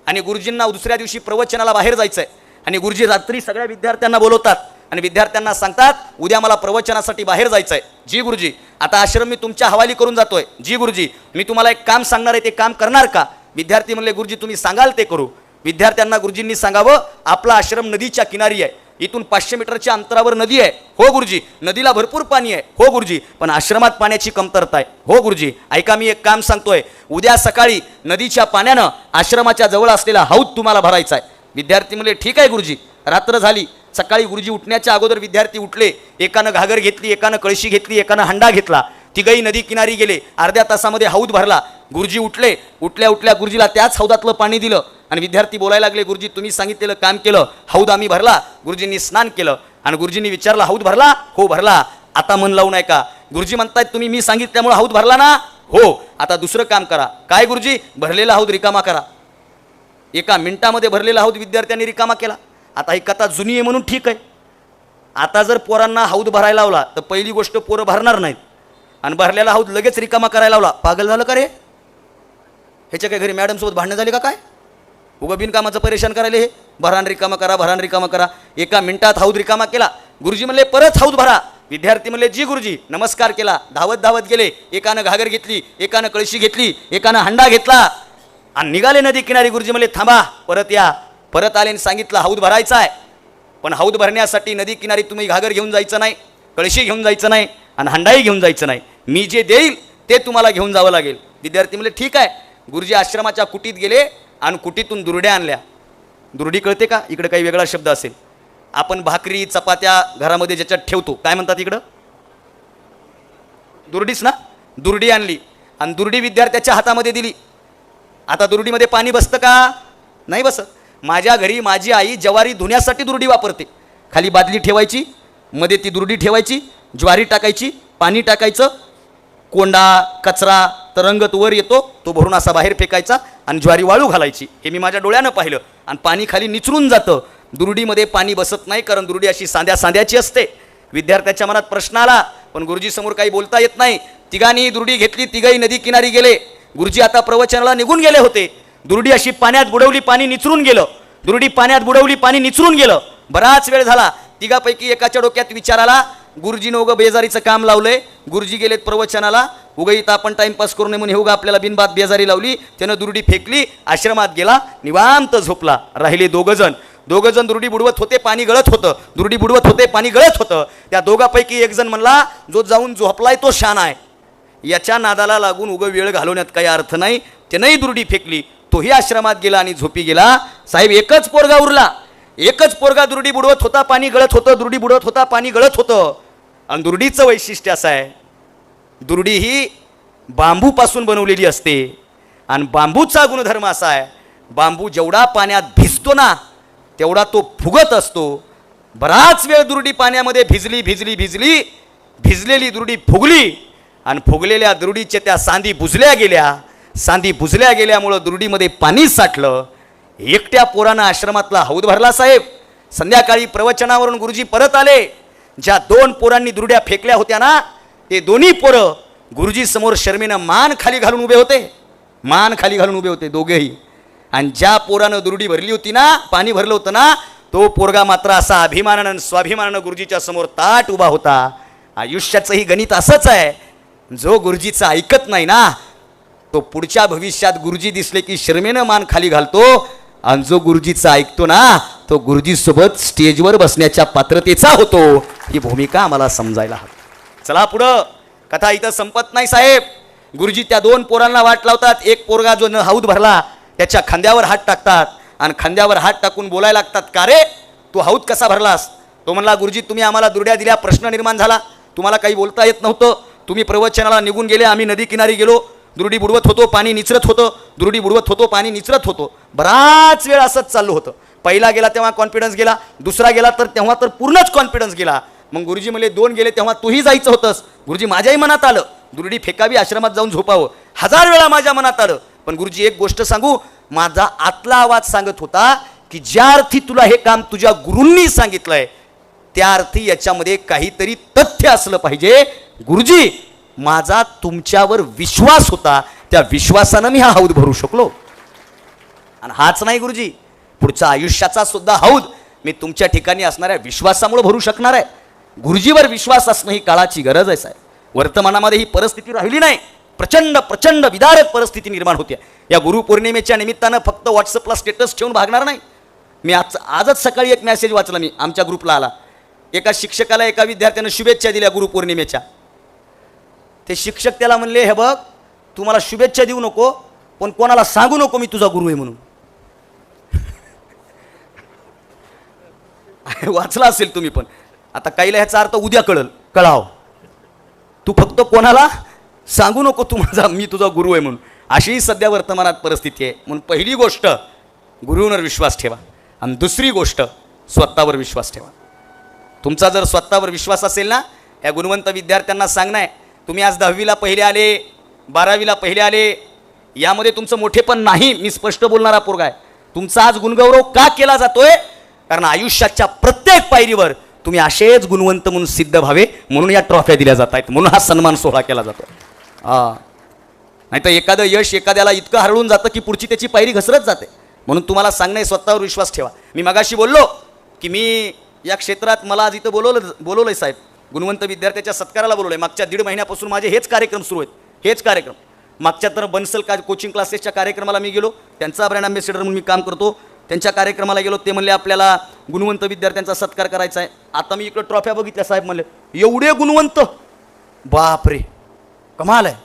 आणि गुरुजींना दुसऱ्या दिवशी प्रवचनाला बाहेर जायचंय. आणि गुरुजी रात्री सगळ्या विद्यार्थ्यांना बोलवतात आणि विद्यार्थ्यांना सांगतात उद्या मला प्रवचनासाठी बाहेर जायचंय. जी गुरुजी, आता आश्रम मी तुमच्या हवाली करून जातोय. जी गुरुजी, मी तुम्हाला एक काम सांगणार आहे, ते काम करणार का? विद्यार्थी म्हणले गुरुजी तुम्ही सांगाल ते करू. विद्यार्थ्यांना गुरुजींनी सांगावं आपला आश्रम नदीच्या किनारी आहे. इथून 500 मीटरच्या अंतरावर नदी आहे. हो गुरुजी. नदीला भरपूर पाणी आहे. हो गुरुजी. पण आश्रमात पाण्याची कमतरता आहे. हो गुरुजी. ऐका, मी एक काम सांगतोय. उद्या सकाळी नदीच्या पाण्यानं आश्रमाच्या जवळ असलेला हौद तुम्हाला भरायचा आहे. विद्यार्थी म्हणले ठीक आहे गुरुजी. रात्र झाली. सकाळी गुरुजी उठण्याच्या अगोदर विद्यार्थी उठले. एकानं घागर घेतली, एकानं कळशी घेतली, एकानं हंडा घेतला. तिघही नदी किनारी गेले. अर्ध्या तासामध्ये हौद भरला. गुरुजी उठले. उठल्या उठल्या गुरुजीला त्याच हौदातलं पाणी दिलं आणि विद्यार्थी बोलायला लागले, गुरुजी तुम्ही सांगितलेलं काम केलं, हौद आम्ही भरला. गुरुजींनी स्नान केलं आणि गुरुजींनी विचारलं, हौद भरला? हो भरला. आता मन लावू नये का? गुरुजी म्हणतायत तुम्ही मी सांगितल्यामुळे हौद भरला ना? हो. आता दुसरं काम करा. काय गुरुजी? भरलेला हौद रिकामा करा. 1 मिनिटामध्ये भरलेला हौद विद्यार्थ्यांनी रिकामा केला. आता ही कथा जुनी आहे म्हणून ठीक आहे. आता जर पोरांना हौद भरायला लावला तर पहिली गोष्ट पोरं भरणार नाहीत आणि भरलेला हौद लगेच रिकामा करायला लावला. पागल झालं का रे? ह्याच्या काय घरी मॅडम सोबत भांडणं झाली का काय? उगं बिनकामाचं परेशान करायला हे भरान रिकामा करा, भरान रिकामा करा. 1 मिनिटात हौद रिकामा केला. गुरुजी म्हणले परत हौद भरा. विद्यार्थी म्हणले जी गुरुजी. नमस्कार केला. धावत धावत गेले. एकानं घागर घेतली, एकानं कळशी घेतली, एकानं हंडा घेतला आणि निघाले नदी किनारी. गुरुजी म्हणले थांबा, परत या. परत आले आणि सांगितलं हौद भरायचा आहे. पण हौद भरण्यासाठी नदी किनारी तुम्ही घागर घेऊन जायचं नाही, कळशी घेऊन जायचं नाही आणि हंडाही घेऊन जायचं नाही. मी जे देईल ते तुम्हाला घेऊन जावं लागेल. विद्यार्थी म्हणले ठीक आहे. गुरुजी आश्रमाच्या कुटीत गेले आणि कुटीतून दुरड्या आणल्या. दुरडी कळते का? इकडे काही वेगळा शब्द असेल. आपण भाकरी चपात्या घरामध्ये ज्याच्यात ठेवतो काय म्हणतात इकडं? दुरडीच ना? दुरडी आणली आणि दुरडी विद्यार्थ्याच्या हातामध्ये दिली. आता दुरडीमध्ये पाणी बसतं का? नाही बसत. माझ्या घरी माझी आई ज्वारी धुण्यासाठी दुरडी वापरते. खाली बादली ठेवायची, मध्ये ती दुरडी ठेवायची, ज्वारी टाकायची, पाणी टाकायचं, कोंडा कचरा तरंगत वर येतो, तो भरून असा बाहेर फेकायचा आणि ज्वारी वाळू घालायची. हे मी माझ्या डोळ्यानं पाहिलं. आणि पाणी खाली निचरून जातं. दुरडीमध्ये पाणी बसत नाही कारण दुरडी अशी सांध्याची असते. विद्यार्थ्याच्या मनात प्रश्न आला, पण गुरुजी समोर काही बोलता येत नाही. तिघांनी दुरडी घेतली. तिघही नदी किनारी गेले. गुरुजी आता प्रवचनाला निघून गेले होते. दुरडी अशी पाण्यात बुडवली, पाणी निचरून गेलं. दुरडी पाण्यात बुडवली, पाणी निचरून गेलं. बराच वेळ झाला. तिघापैकी एकाच्या डोक्यात विचार आला, गुरुजीनं उगं बेजारीचं काम लावलंय. गुरुजी गेलेत प्रवचनाला, उगं इथं आपण टाइमपास करू नये म्हणून हे उगं आपल्याला बिनबाद बेजारी लावली. त्यानं दुरडी फेकली, आश्रमात गेला, निवांत झोपला. राहिले दोघं जण दुरडी बुडवत होते, पाणी गळत होतं. दुरडी बुडवत होते, पाणी गळत होतं. त्या दोघापैकी एक जण म्हणला, जो जाऊन झोपलाय तो शान आहे. याच्या नादाला लागून उगं वेळ घालवण्यात काही अर्थ नाही. त्यानंही दुरडी फेकली. तोही आश्रमात गेला आणि झोपी गेला. साहेब एकच पोरगा उरला. एकच पोरगा दुरडी बुडवत होता, पाणी गळत होतं. दुरडी बुडवत होता, पाणी गळत होतं. आणि दुरडीचं वैशिष्ट्य असं आहे, दुरडी ही बांबूपासून बनवलेली असते. आणि बांबूचा गुणधर्म असा आहे, बांबू जेवढा पाण्यात भिजतो ना तेवढा तो फुगत असतो. बराच वेळ दुरडी पाण्यामध्ये भिजलेली दुरडी फुगली आणि फुगलेल्या दुरडीच्या त्या सांधी बुजल्या गेल्या. सांधी बुजल्या गेल्यामुळं दुरडीमध्ये पाणी साठलं. एकट्या पोरानं आश्रमातला हौद भरला. साहेब संध्याकाळी प्रवचनावरून गुरुजी परत आले. ज्या 2 पोरांनी दुरड्या फेकल्या होत्या ना, ते दोन्ही पोरं गुरुजी समोर शर्मेनं मान खाली घालून उभे होते. दोघेही. आणि ज्या पोरानं दुरडी भरली होती ना, पाणी भरलं होतं ना, तो पोरगा मात्र असा अभिमानानं स्वाभिमानानं गुरुजीच्या समोर ताट उभा होता. आयुष्याचंही गणित असंच आहे, जो गुरुजीचं ऐकत नाही ना तो पुढच्या भविष्यात गुरुजी दिसले की शर्मेनं मान खाली घालतो. आणि जो गुरुजीचं ऐकतो ना तो गुरुजीसोबत स्टेजवर बसण्याच्या पात्रतेचा होतो. ही भूमिका आम्हाला समजायला हवी. चला पुढं. कथा इथं संपत नाही साहेब. गुरुजी त्या 2 पोरांना वाट लावतात. एक पोरगा जो हौद भरला त्याच्या खांद्यावर हात टाकतात आणि खांद्यावर हात टाकून बोलायला लागतात, का रे तू हौद कसा भरलास? तो म्हणला, गुरुजी तुम्ही आम्हाला दुरड्या दिल्या, प्रश्न निर्माण झाला, तुम्हाला काही बोलता येत नव्हतं, तुम्ही प्रवचनाला निघून गेले, आम्ही नदी किनारी गेलो, दुरडी बुडवत होतो, पाणी निचरत होतं, दुरडी बुडवत होतो, पाणी निचरत होतो. बराच वेळ असंच चालू होतं. पहिला गेला तेव्हा कॉन्फिडन्स गेला, दुसरा गेला तर तेव्हा तर पूर्णच कॉन्फिडन्स गेला. मग गुरुजी म्हणले 2 गेले तेव्हा तूही जायचं होतंस. गुरुजी माझ्याही मनात आलं दुरडी फेकावी, आश्रमात जाऊन झोपावं, 1000 वेळा माझ्या मनात आलं. पण गुरुजी एक गोष्ट सांगू, माझा आतला आवाज सांगत होता की ज्या अर्थी तुला हे काम तुझ्या गुरूंनी सांगितलंय त्या अर्थी याच्यामध्ये काहीतरी तथ्य असलं पाहिजे. गुरुजी माझा तुमच्यावर विश्वास होता, त्या विश्वासानं मी हा हौद भरू शकलो. आणि हाच नाही गुरुजी, पुढचा आयुष्याचा सुद्धा हौद मी तुमच्या ठिकाणी असणाऱ्या विश्वासामुळे भरू शकणार आहे. गुरुजीवर विश्वास असणं ही काळाची गरज आहे साहेब. वर्तमानामध्ये ही परिस्थिती राहिली नाही. प्रचंड विदारक परिस्थिती निर्माण होते. या गुरुपौर्णिमेच्या निमित्तानं फक्त व्हॉट्सअपला स्टेटस ठेवून भागणार नाही. मी आजच सकाळी एक मेसेज वाचला, मी आमच्या ग्रुपला आला. एका शिक्षकाला एका विद्यार्थ्यानं शुभेच्छा दिल्या गुरुपौर्णिमेच्या. ते शिक्षक त्याला म्हणले, हे बघ, तू मला शुभेच्छा देऊ नको, पण कोणाला सांगू नको मी तुझा गुरु आहे म्हणून. वाचला असेल तुम्ही पण. आता काहीला ह्याचा अर्थ उद्या कळाव. तू फक्त कोणाला सांगू नको तू माझा, मी तुझा गुरु आहे म्हणून. अशीही सध्या वर्तमानात परिस्थिती आहे. म्हणून पहिली गोष्ट गुरुवर विश्वास ठेवा, आणि दुसरी गोष्ट स्वतःवर विश्वास ठेवा. तुमचा जर स्वतःवर विश्वास असेल ना, या गुणवंत विद्यार्थ्यांना सांगणं आहे, तुम्ही आज 10वीला पहिले आले, 12वीला पहिले आले, यामध्ये तुमचं मोठेपण नाही. मी स्पष्ट बोलणारा पोरगा आहे. तुमचा आज गुणगौरव का केला जातोय? कारण आयुष्याच्या प्रत्येक पायरीवर तुम्ही असेच गुणवंत म्हणून सिद्ध व्हावे म्हणून या ट्रॉफ्या दिल्या जात आहेत, म्हणून हा सन्मान सोहळा केला जातो. नाही तर एखादं यश एखाद्याला इतकं हरळून जातं की पुढची त्याची पायरी घसरत जाते. म्हणून तुम्हाला सांगणं, स्वतःवर विश्वास ठेवा. मी मगाशी बोललो की मी या क्षेत्रात, मला आज इथं बोलवलंय साहेब, गुणवंत विद्यार्थ्याच्या सत्काराला बोलवलंय. मागच्या 1.5 महिन्यापासून माझे हेच कार्यक्रम सुरू आहेत, हेच कार्यक्रम. मागच्या तर बन्सल कोचिंग क्लासेसच्या कार्यक्रमाला मी गेलो, त्यांचा ब्रँड अँबॅसेडर म्हणून मी काम करतो. त्यांच्या कार्यक्रमाला गेलो, ते म्हणले आपल्याला गुणवंत विद्यार्थ्यांचा सत्कार करायचा आहे. आता मी इकडं ट्रॉफ्या बघितल्या, साहेब म्हणले एवढे गुणवंत, बापरे कमाल आहे.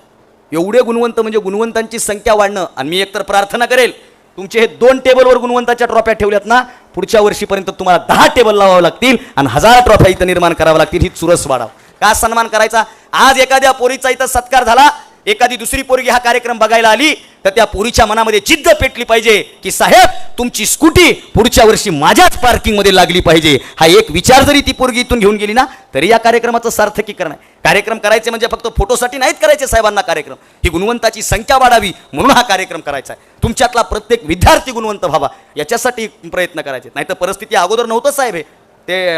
एवढे गुणवंत म्हणजे गुणवंतांची संख्या वाढणं. आणि मी एकतर प्रार्थना करेल, तुमचे हे 2 टेबलवर गुणवंताच्या ट्रॉफ्या ठेवल्यात ना, पुढच्या वर्षीपर्यंत तुम्हाला 10 टेबल लावावं लागतील आणि 1000 ट्रॉफ्या इथं निर्माण करावं लागतील. ही चुरस वाढाव. का सन्मान करायचा? आज एखाद्या पोरीचा इथं सत्कार झाला, एखादी दुसरी पोरगी हा कार्यक्रम बघायला आली, तर त्या पोरीच्या मनामध्ये जिद्द पेटली पाहिजे की साहेब तुमची स्कूटी पुढच्या वर्षी माझ्याच पार्किंगमध्ये लागली पाहिजे. हा एक विचार जरी ती पोरगी इथून घेऊन गेली ना, तरी या कार्यक्रमाचं सार्थकीकरण आहे. कार्यक्रम करायचे म्हणजे फक्त फोटोसाठी नाहीत करायचे साहेबांना कार्यक्रम. ही गुणवंताची संख्या वाढावी म्हणून हा कार्यक्रम करायचा आहे. तुमच्यातला प्रत्येक विद्यार्थी गुणवंत व्हावा याच्यासाठी प्रयत्न करायचे. नाही तर परिस्थिती अगोदर नव्हतं साहेब, हे ते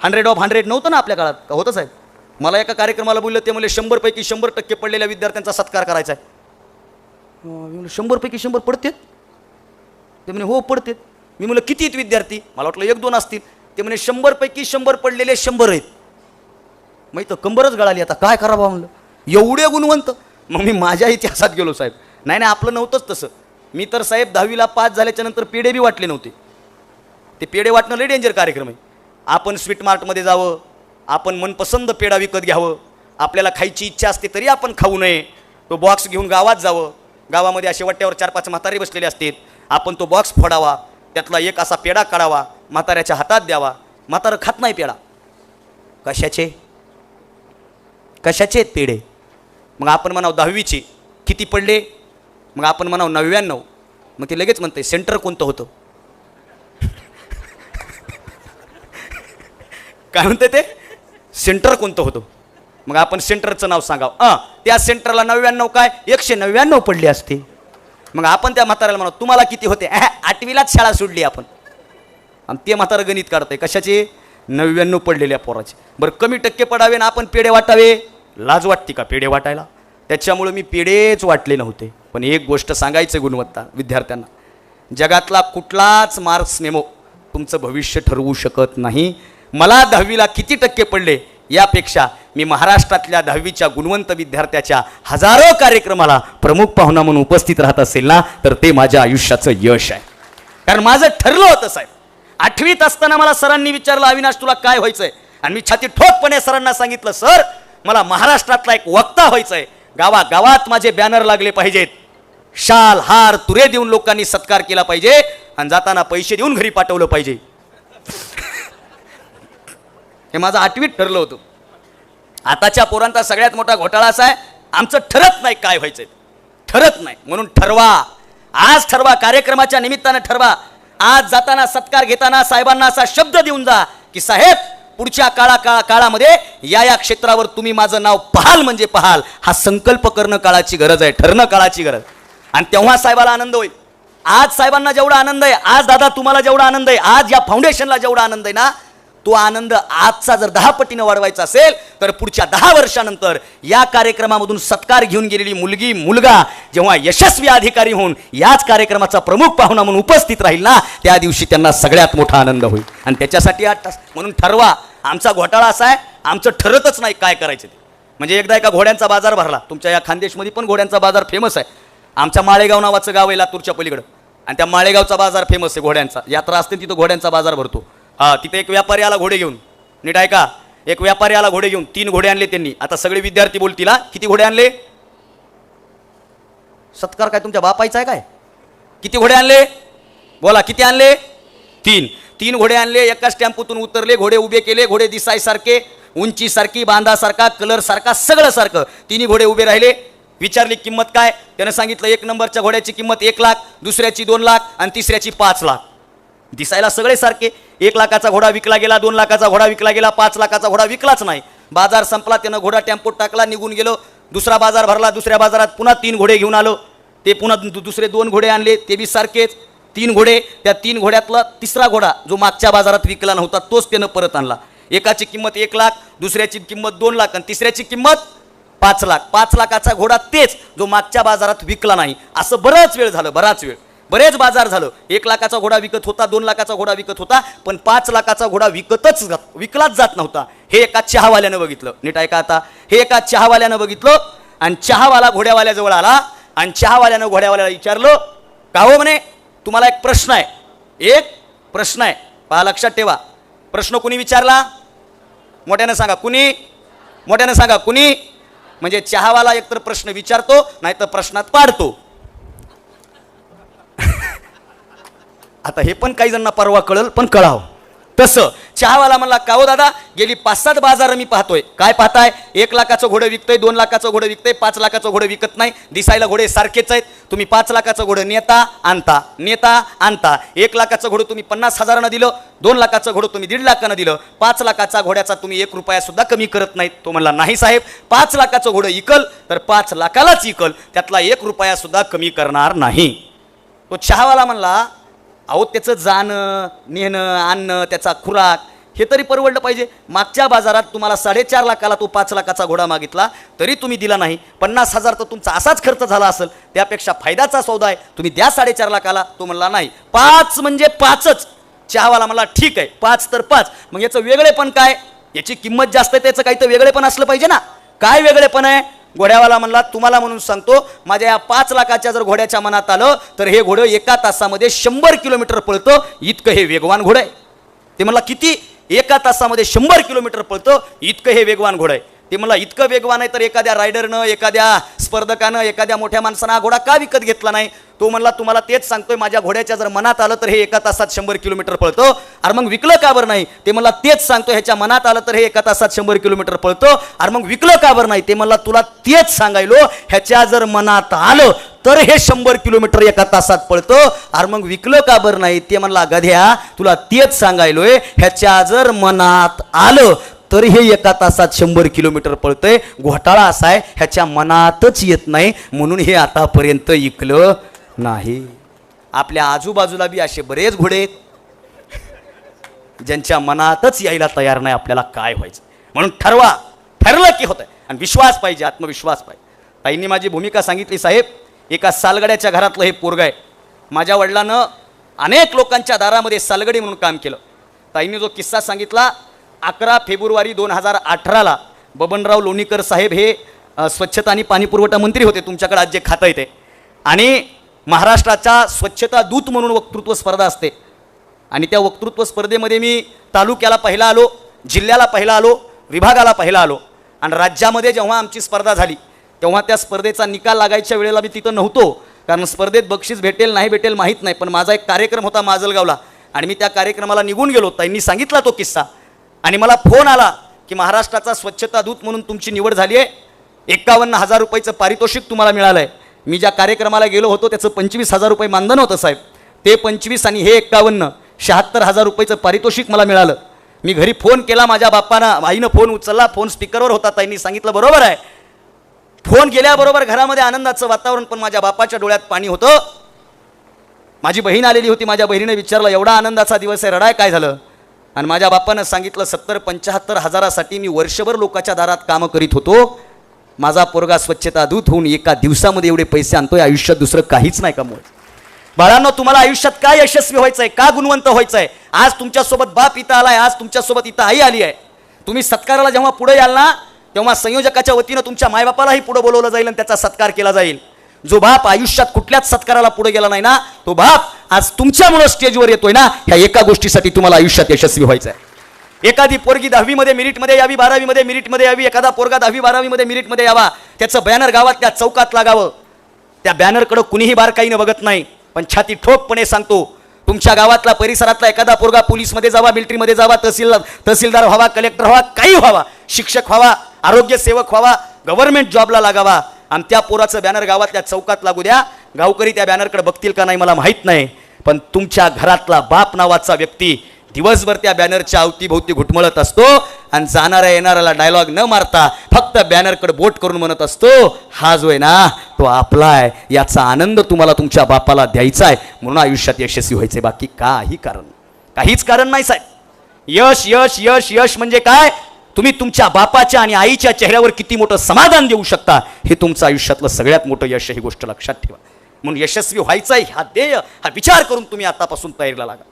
100 of 100 नव्हतं ना आपल्या काळात, का होतं साहेब? मला एका कार्यक्रमाला बोललं, ते म्हणजे 100 पैकी 100% पडलेल्या विद्यार्थ्यांचा सत्कार करायचा आहे. 100 पैकी 100 पडतेत? ते म्हणे हो पडतेत. मी म्हणलं किती आहेत विद्यार्थी? मला वाटलं 1-2 असतील. ते म्हणे 100 पैकी 100 पडलेले 100 आहेत. मग इथं कंबरच गळाली. आता काय करावं म्हणलं, एवढे गुणवंत. मग मी माझ्या इतिहासात गेलो साहेब. नाही आपलं नव्हतंच तसं. मी तर साहेब 10वीला पास झाल्याच्या नंतर पेढे बी वाटले नव्हते. ते पेढे वाटणं लय डेंजर कार्यक्रम आहे. आपण स्वीट मार्टमध्ये जावं, आपण मनपसंद पेढा विकत घ्यावं, आपल्याला खायची इच्छा असते तरी आपण खाऊ नये. तो बॉक्स घेऊन गावात जावं, गावामध्ये असे वाट्यावर 4-5 म्हातारे बसलेले असतात. आपण तो बॉक्स फोडावा, त्यातला एक असा पेढा काढावा, म्हाताऱ्याच्या हातात द्यावा. म्हातारं खात नाही पेढा. कशाचे आहेत पेढे? मग आपण म्हणावं 10वीचे किती पडले? मग आपण म्हणावं 99. मग ते लगेच म्हणते सेंटर कोणतं होतं? काय म्हणते ते? सेंटर कोणतं होतं? मग आपण सेंटरचं नाव सांगावं. त्या सेंटरला 99 काय 199 पडले असते. मग आपण त्या म्हाताऱ्याला म्हणा तुम्हाला किती होते? 8वीलाच शाळा सोडली आपण. आणि ते म्हातारं गणित काढतंय कशाचे? 99 पडलेल्या पोराचे. बरं कमी टक्के पडावे ना आपण पेढे वाटावे? लाज वाटते का पेढे वाटायला? त्याच्यामुळे मी पेढेच वाटले नव्हते. पण एक गोष्ट सांगायचं गुणवत्ता विद्यार्थ्यांना, जगातला कुठलाच मार्क्स मेमो तुमचं भविष्य ठरवू शकत नाही. मला 10वीला किती टक्के पडले यापेक्षा मी महाराष्ट्रातल्या 10वीच्या गुणवंत विद्यार्थ्याच्या हजारो कार्यक्रमाला प्रमुख पाहुणा म्हणून उपस्थित राहत असेल ना, तर ते माझ्या आयुष्याचं यश आहे. कारण माझं ठरलं होतं साहेब. 8वीत असताना मला सरांनी विचारलं अविनाश तुला काय व्हायचंय? आणि मी छाती ठोकपणे सरांना सांगितलं सर मला महाराष्ट्रातला एक वक्ता व्हायचंय. गावागावात माझे बॅनर लागले पाहिजेत, शाल हार तुरे देऊन लोकांनी सत्कार केला पाहिजे आणि जाताना पैसे देऊन घरी पाठवलं पाहिजे. हे माझं 8वीत ठरलं होतं. आताच्या पोरांचा सगळ्यात मोठा घोटाळा असा आहे, आमचं ठरत नाही काय व्हायचंय, ठरत नाही. म्हणून ठरवा, आज ठरवा, कार्यक्रमाच्या निमित्तानं ठरवा. आज जाताना सत्कार घेताना साहेबांना असा शब्द देऊन जा की साहेब पुढच्या काळामध्ये या क्षेत्रावर तुम्ही माझं नाव पाहाल म्हणजे पाहाल. हा संकल्प करणं काळाची गरज आहे, ठरणं काळाची गरज. आणि तेव्हा साहेबाला आनंद होईल. आज साहेबांना जेवढा आनंद आहे, आज दादा तुम्हाला जेवढा आनंद आहे, आज या फाउंडेशनला जेवढा आनंद आहे ना, तो आनंद आजचा जर 10 पटीनं वाढवायचा असेल तर पुढच्या 10 वर्षानंतर या कार्यक्रमामधून सत्कार घेऊन गेलेली मुलगी मुलगा जेव्हा यशस्वी अधिकारी होऊन याच कार्यक्रमाचा प्रमुख पाहुणा म्हणून उपस्थित राहील ना, त्या दिवशी त्यांना सगळ्यात मोठा आनंद होईल. आणि त्याच्यासाठी 8 तास. म्हणून ठरवा. आमचा घोटाळा असा आहे, आमचं ठरतच नाही काय करायचं ते. म्हणजे एकदा एका घोड्यांचा बाजार भरला. तुमच्या या खानदेशमध्ये पण घोड्यांचा बाजार फेमस आहे. आमच्या माळेगाव नावाचं गाव आहे लातूरच्या पलीकडं. आणि त्या माळेगावचा बाजार फेमस आहे घोड्यांचा, यात्रा असते तिथं घोड्यांचा बाजार भरतो. हा, तिथे एक व्यापारी आला घोडे घेऊन, नीट ऐका, एक व्यापारी आला घोडे घेऊन, 3 घोडे आणले त्यांनी. आता सगळे विद्यार्थी बोलतील, किती घोडे आणले? सत्कार काय तुमच्या बापायचा आहे काय? किती घोडे आणले? बोला, किती आणले? 3 घोडे आणले. एकाच टेम्पोतून उतरले, घोडे उभे केले, घोडे दिसायसारखे, उंची सारखी, बांधासारखा, कलर सारखा, सगळं सारखं. 3 घोडे उभे राहिले. विचारली किंमत काय? त्यानं सांगितलं 1 नंबरच्या घोड्याची किंमत 1 लाख, दुसऱ्याची 2 लाख आणि तिसऱ्याची 5 लाख. दिसायला सगळे सारखे. 1 लाखाचा घोडा विकला गेला, 2 लाखाचा घोडा विकला गेला, 5 लाखाचा घोडा विकलाच नाही. बाजार संपला, त्यानं घोडा टेम्पोत टाकला, निघून गेलो. दुसरा बाजार भरला, दुसऱ्या बाजारात पुन्हा 3 घोडे घेऊन आलो. ते पुन्हा दुसरे 2 घोडे आणले, ते बी सारखेच 3 घोडे. त्या 3 घोड्यातला तिसरा घोडा जो मागच्या बाजारात विकला नव्हता तोच त्यानं परत आणला. एकाची किंमत 1 लाख, दुसऱ्याची किंमत 2 लाख आणि तिसऱ्याची किंमत 5 लाख. 5 लाखाचा घोडा तेच जो मागच्या बाजारात विकला नाही. असं बराच वेळ झालं, बरेच बाजार झालं. 1 लाखाचा घोडा विकत होता, 2 लाखाचा घोडा विकत होता, पण 5 लाखाचा घोडा विकलाच जात नव्हता. हे एका चहावाल्यानं बघितलं. नीट ऐका आता, हे एका चहावाल्यानं बघितलं आणि चहावाला घोड्यावाल्याजवळ आला आणि चहावाल्यानं घोड्यावाल्याला विचारलं, का हो म्हणे, तुम्हाला एक प्रश्न आहे, पहा लक्षात ठेवा. प्रश्न कुणी विचारला? मोठ्यानं सांगा, कुणी? मोठ्यानं सांगा, कुणी? म्हणजे चहावाला एकतर प्रश्न विचारतो, नाहीतर प्रश्नात पाडतो. आता हे पण काही जणांना परवा कळल, पण कळावं. तसं चहावाला म्हणला, का हो दादा, गेली 5-7 बाजार मी पाहतोय. काय पाहताय? 1 लाखाचं घोडं विकतंय, 2 लाखाचं घोडं विकतंय, 5 लाखाचं घोडं विकत नाही. दिसायला घोडे सारखेच आहेत. तुम्ही 5 लाखाचं घोडं नेता आणता. 1 लाखाचं घोडं तुम्ही 50,000नं दिलं, 2 लाखाचं घोडं तुम्ही 1.5 लाखानं दिलं, 5 लाखाचा घोड्याचा तुम्ही 1 रुपया सुद्धा कमी करत नाहीत. तो म्हणला, नाही साहेब, 5 लाखाचं घोडं इकल तर 5 लाखालाच इकल, त्यातला 1 रुपया सुद्धा कमी करणार नाही. तो चहावाला म्हणला, अहो त्याचं जाणं, नेणं, आणणं, त्याचा खुराक हे तरी परवडलं पाहिजे. मागच्या बाजारात तुम्हाला 4.5 लाखाला तो 5 लाखाचा घोडा मागितला, तरी तुम्ही दिला नाही. 50,000 तर तुमचा असाच खर्च झाला असेल, त्यापेक्षा फायद्याचा सौदा आहे, तुम्ही द्या 4.5 लाखाला. तो म्हणला, नाही, 5 म्हणजे 5च. चहावाला म्हणला, ठीक आहे, 5 तर 5. मग याचं वेगळेपण काय? याची किंमत जास्त आहे, त्याचं काही तर वेगळेपण असलं पाहिजे ना. काय वेगळेपण आहे? घोड्यावाला म्हणला, तुम्हाला म्हणून सांगतो, माझ्या या 5 लाखाच्या जर घोड्याच्या मनात आलं तर हे घोडं 1 तासामध्ये 100 किलोमीटर पळतं, इतकं हे वेगवान घोडं आहे. ते म्हणला, किती? 1 तासामध्ये 100 किलोमीटर पळतं, इतकं हे वेगवान घोडं आहे. ते म्हणला, इतकं वेगवान आहे तर एखाद्या रायडरनं, एखाद्या स्पर्धकानं, एखाद्या मोठ्या माणसानं हा घोडा का विकत घेतला नाही? तो म्हणला, तुम्हाला तेच सांगतोय, माझ्या घोड्याच्या जर मनात आलं तर हे 1 तासात 100 किलोमीटर पळतं. अरे मग विकलं का बरं नाही? ते म्हणला, तेच सांगतोय, ह्याच्या मनात आलं तर हे 1 तासात 100 किलोमीटर पळतं. अरे मग विकलं का बरं नाही? ते म्हणला, तुला तेच सांगायलो, ह्याच्या जर मनात आलं तर हे 100 किलोमीटर 1 तासात पळतं. अरे मग विकलं का बरं नाही? ते म्हणला, गध्या, तुला तेच सांगायलोय, ह्याच्या जर मनात आलं तर हे 1 तासात 100 किलोमीटर पळतंय. घोटाळा असा आहे, ह्याच्या मनातच येत नाही, म्हणून हे आतापर्यंत इकलं नाही. आपल्या आजूबाजूला बी असे बरेच घोडे आहेत ज्यांच्या मनातच यायला तयार नाही आपल्याला काय व्हायचं. म्हणून ठरलं की होतंय. आणि विश्वास पाहिजे, आत्मविश्वास पाहिजे. ताईंनी माझी भूमिका सांगितली, साहेब, एका सालगड्याच्या घरातलं हे पोरग आहे. माझ्या वडिलांनं अनेक लोकांच्या दारामध्ये सालगडी म्हणून काम केलं. ताईंनी जो किस्सा सांगितला, 11 फेब्रुवारी 2018ला बबनराव लोणीकर साहेब हे स्वच्छता आणि पाणीपुरवठा मंत्री होते, तुमच्याकडे आज जे खातं येते. आणि महाराष्ट्राच्या स्वच्छता दूत म्हणून वक्तृत्व स्पर्धा असते. आणि त्या वक्तृत्व स्पर्धेमध्ये मी तालुक्याला पहिला आलो, जिल्ह्याला पहिला आलो, विभागाला पहिला आलो. आणि राज्यामध्ये जेव्हा आमची स्पर्धा झाली तेव्हा त्या स्पर्धेचा निकाल लागायच्या वेळेला मी तिथं नव्हतो, कारण स्पर्धेत बक्षीस भेटेल नाही भेटेल माहीत नाही. पण माझा एक कार्यक्रम होता माजलगावला आणि मी त्या कार्यक्रमाला निघून गेलो. त्यांनी सांगितला तो किस्सा आणि मला फोन आला की महाराष्ट्राचा स्वच्छता दूत म्हणून तुमची निवड झाली आहे, 51,000 रुपयाचं पारितोषिक तुम्हाला मिळालं आहे. मी ज्या कार्यक्रमाला गेलो होतो त्याचं 25,000 रुपये मानधन होतं साहेब. ते 25 आणि हे 51, 76,000 रुपयाचं पारितोषिक मला मिळालं. मी घरी फोन केला माझ्या बाप्पानं, आईनं फोन उचलला, फोन स्पीकरवर होता. त्यांनी सांगितलं, बरोबर आहे. फोन केल्याबरोबर घरामध्ये आनंदाचं वातावरण, पण माझ्या बापाच्या डोळ्यात पाणी होतं. माझी बहीण आलेली होती, माझ्या बहिणीने विचारलं, एवढा आनंदाचा दिवस आहे, रडाय काय झालं? आणि माझ्या बापानं सांगितलं, 70-75 हजारासाठी मी वर्षभर लोकांच्या दारात कामं करीत होतो. माझा पोरगा स्वच्छता दूत होऊन 1 दिवसामध्ये एवढे पैसे आणतोय, आयुष्यात दुसरं काहीच नाही कमवायचं. बाळांनो, तुम्हाला आयुष्यात काय यशस्वी व्हायचं आहे, का गुणवंत व्हायचं आहे? आज तुमच्यासोबत बाप इथं आलाय, आज तुमच्यासोबत इथं आई आली आहे. तुम्ही सत्काराला जेव्हा पुढे याल ना, तेव्हा संयोजकाच्या वतीनं तुमच्या मायबापालाही पुढे बोलवलं जाईल आणि त्याचा सत्कार केला जाईल. जो बाप आयुष्यात कुठल्याच सत्काराला पुढे गेला नाही ना, तो बाप आज तुमच्यामुळे स्टेजवर येतोय ना, ह्या एका गोष्टीसाठी तुम्हाला आयुष्यात यशस्वी व्हायचं आहे. एखादी पोरगी 10वी मध्ये मेरिटमध्ये यावी, 12वी मध्ये मेरिटमध्ये यावी, एखादा पोरगा 10वी 12वी मध्ये मेरिटमध्ये यावा, त्याचं बॅनर गावातल्या चौकात लागावं. त्या बॅनरकडे कुणीही बारकाईनं बघत नाही, पण छाती ठोकपणे सांगतो, तुमच्या गावातला परिसरातला एखादा पोरगा पोलीसमध्ये जावा, मिलिटरीमध्ये जावा, तहसीलदार व्हावा, कलेक्टर व्हावा, काही व्हावा, शिक्षक व्हावा, आरोग्य सेवक व्हावा, गव्हर्नमेंट जॉबला लागावा, आणि त्या पोराचं बॅनर गावातल्या चौकात लागू द्या. गावकरी त्या बॅनरकडे बघतील का नाही मला माहीत नाही, पण तुमच्या घरातला बाप नावाचा व्यक्ती दिवसभर त्या बॅनरच्या अवतीभोवती घुटमळत असतो आणि जाणाऱ्या येणाऱ्याला डायलॉग न मारता फक्त बॅनरकडे बोट करून म्हणत असतो, हा जो आहे ना तो आपला आहे, याचा आनंद तुम्हाला तुमच्या बापाला द्यायचा आहे, म्हणून आयुष्यात यशस्वी व्हायचे. बाकी काहीच कारण नाही साहेब. यश यश यश यश म्हणजे काय? तुम्ही तुमच्या बापाच्या आणि आईच्या चेहऱ्यावर किती मोठं समाधान देऊ शकता, हे तुमचं आयुष्यातलं सगळ्यात मोठं यश. ही गोष्ट लक्षात ठेवा. म्हणून यशस्वी व्हायचं आहे हा ध्येय, हा विचार करून तुम्ही आतापासून तयारीला लागा.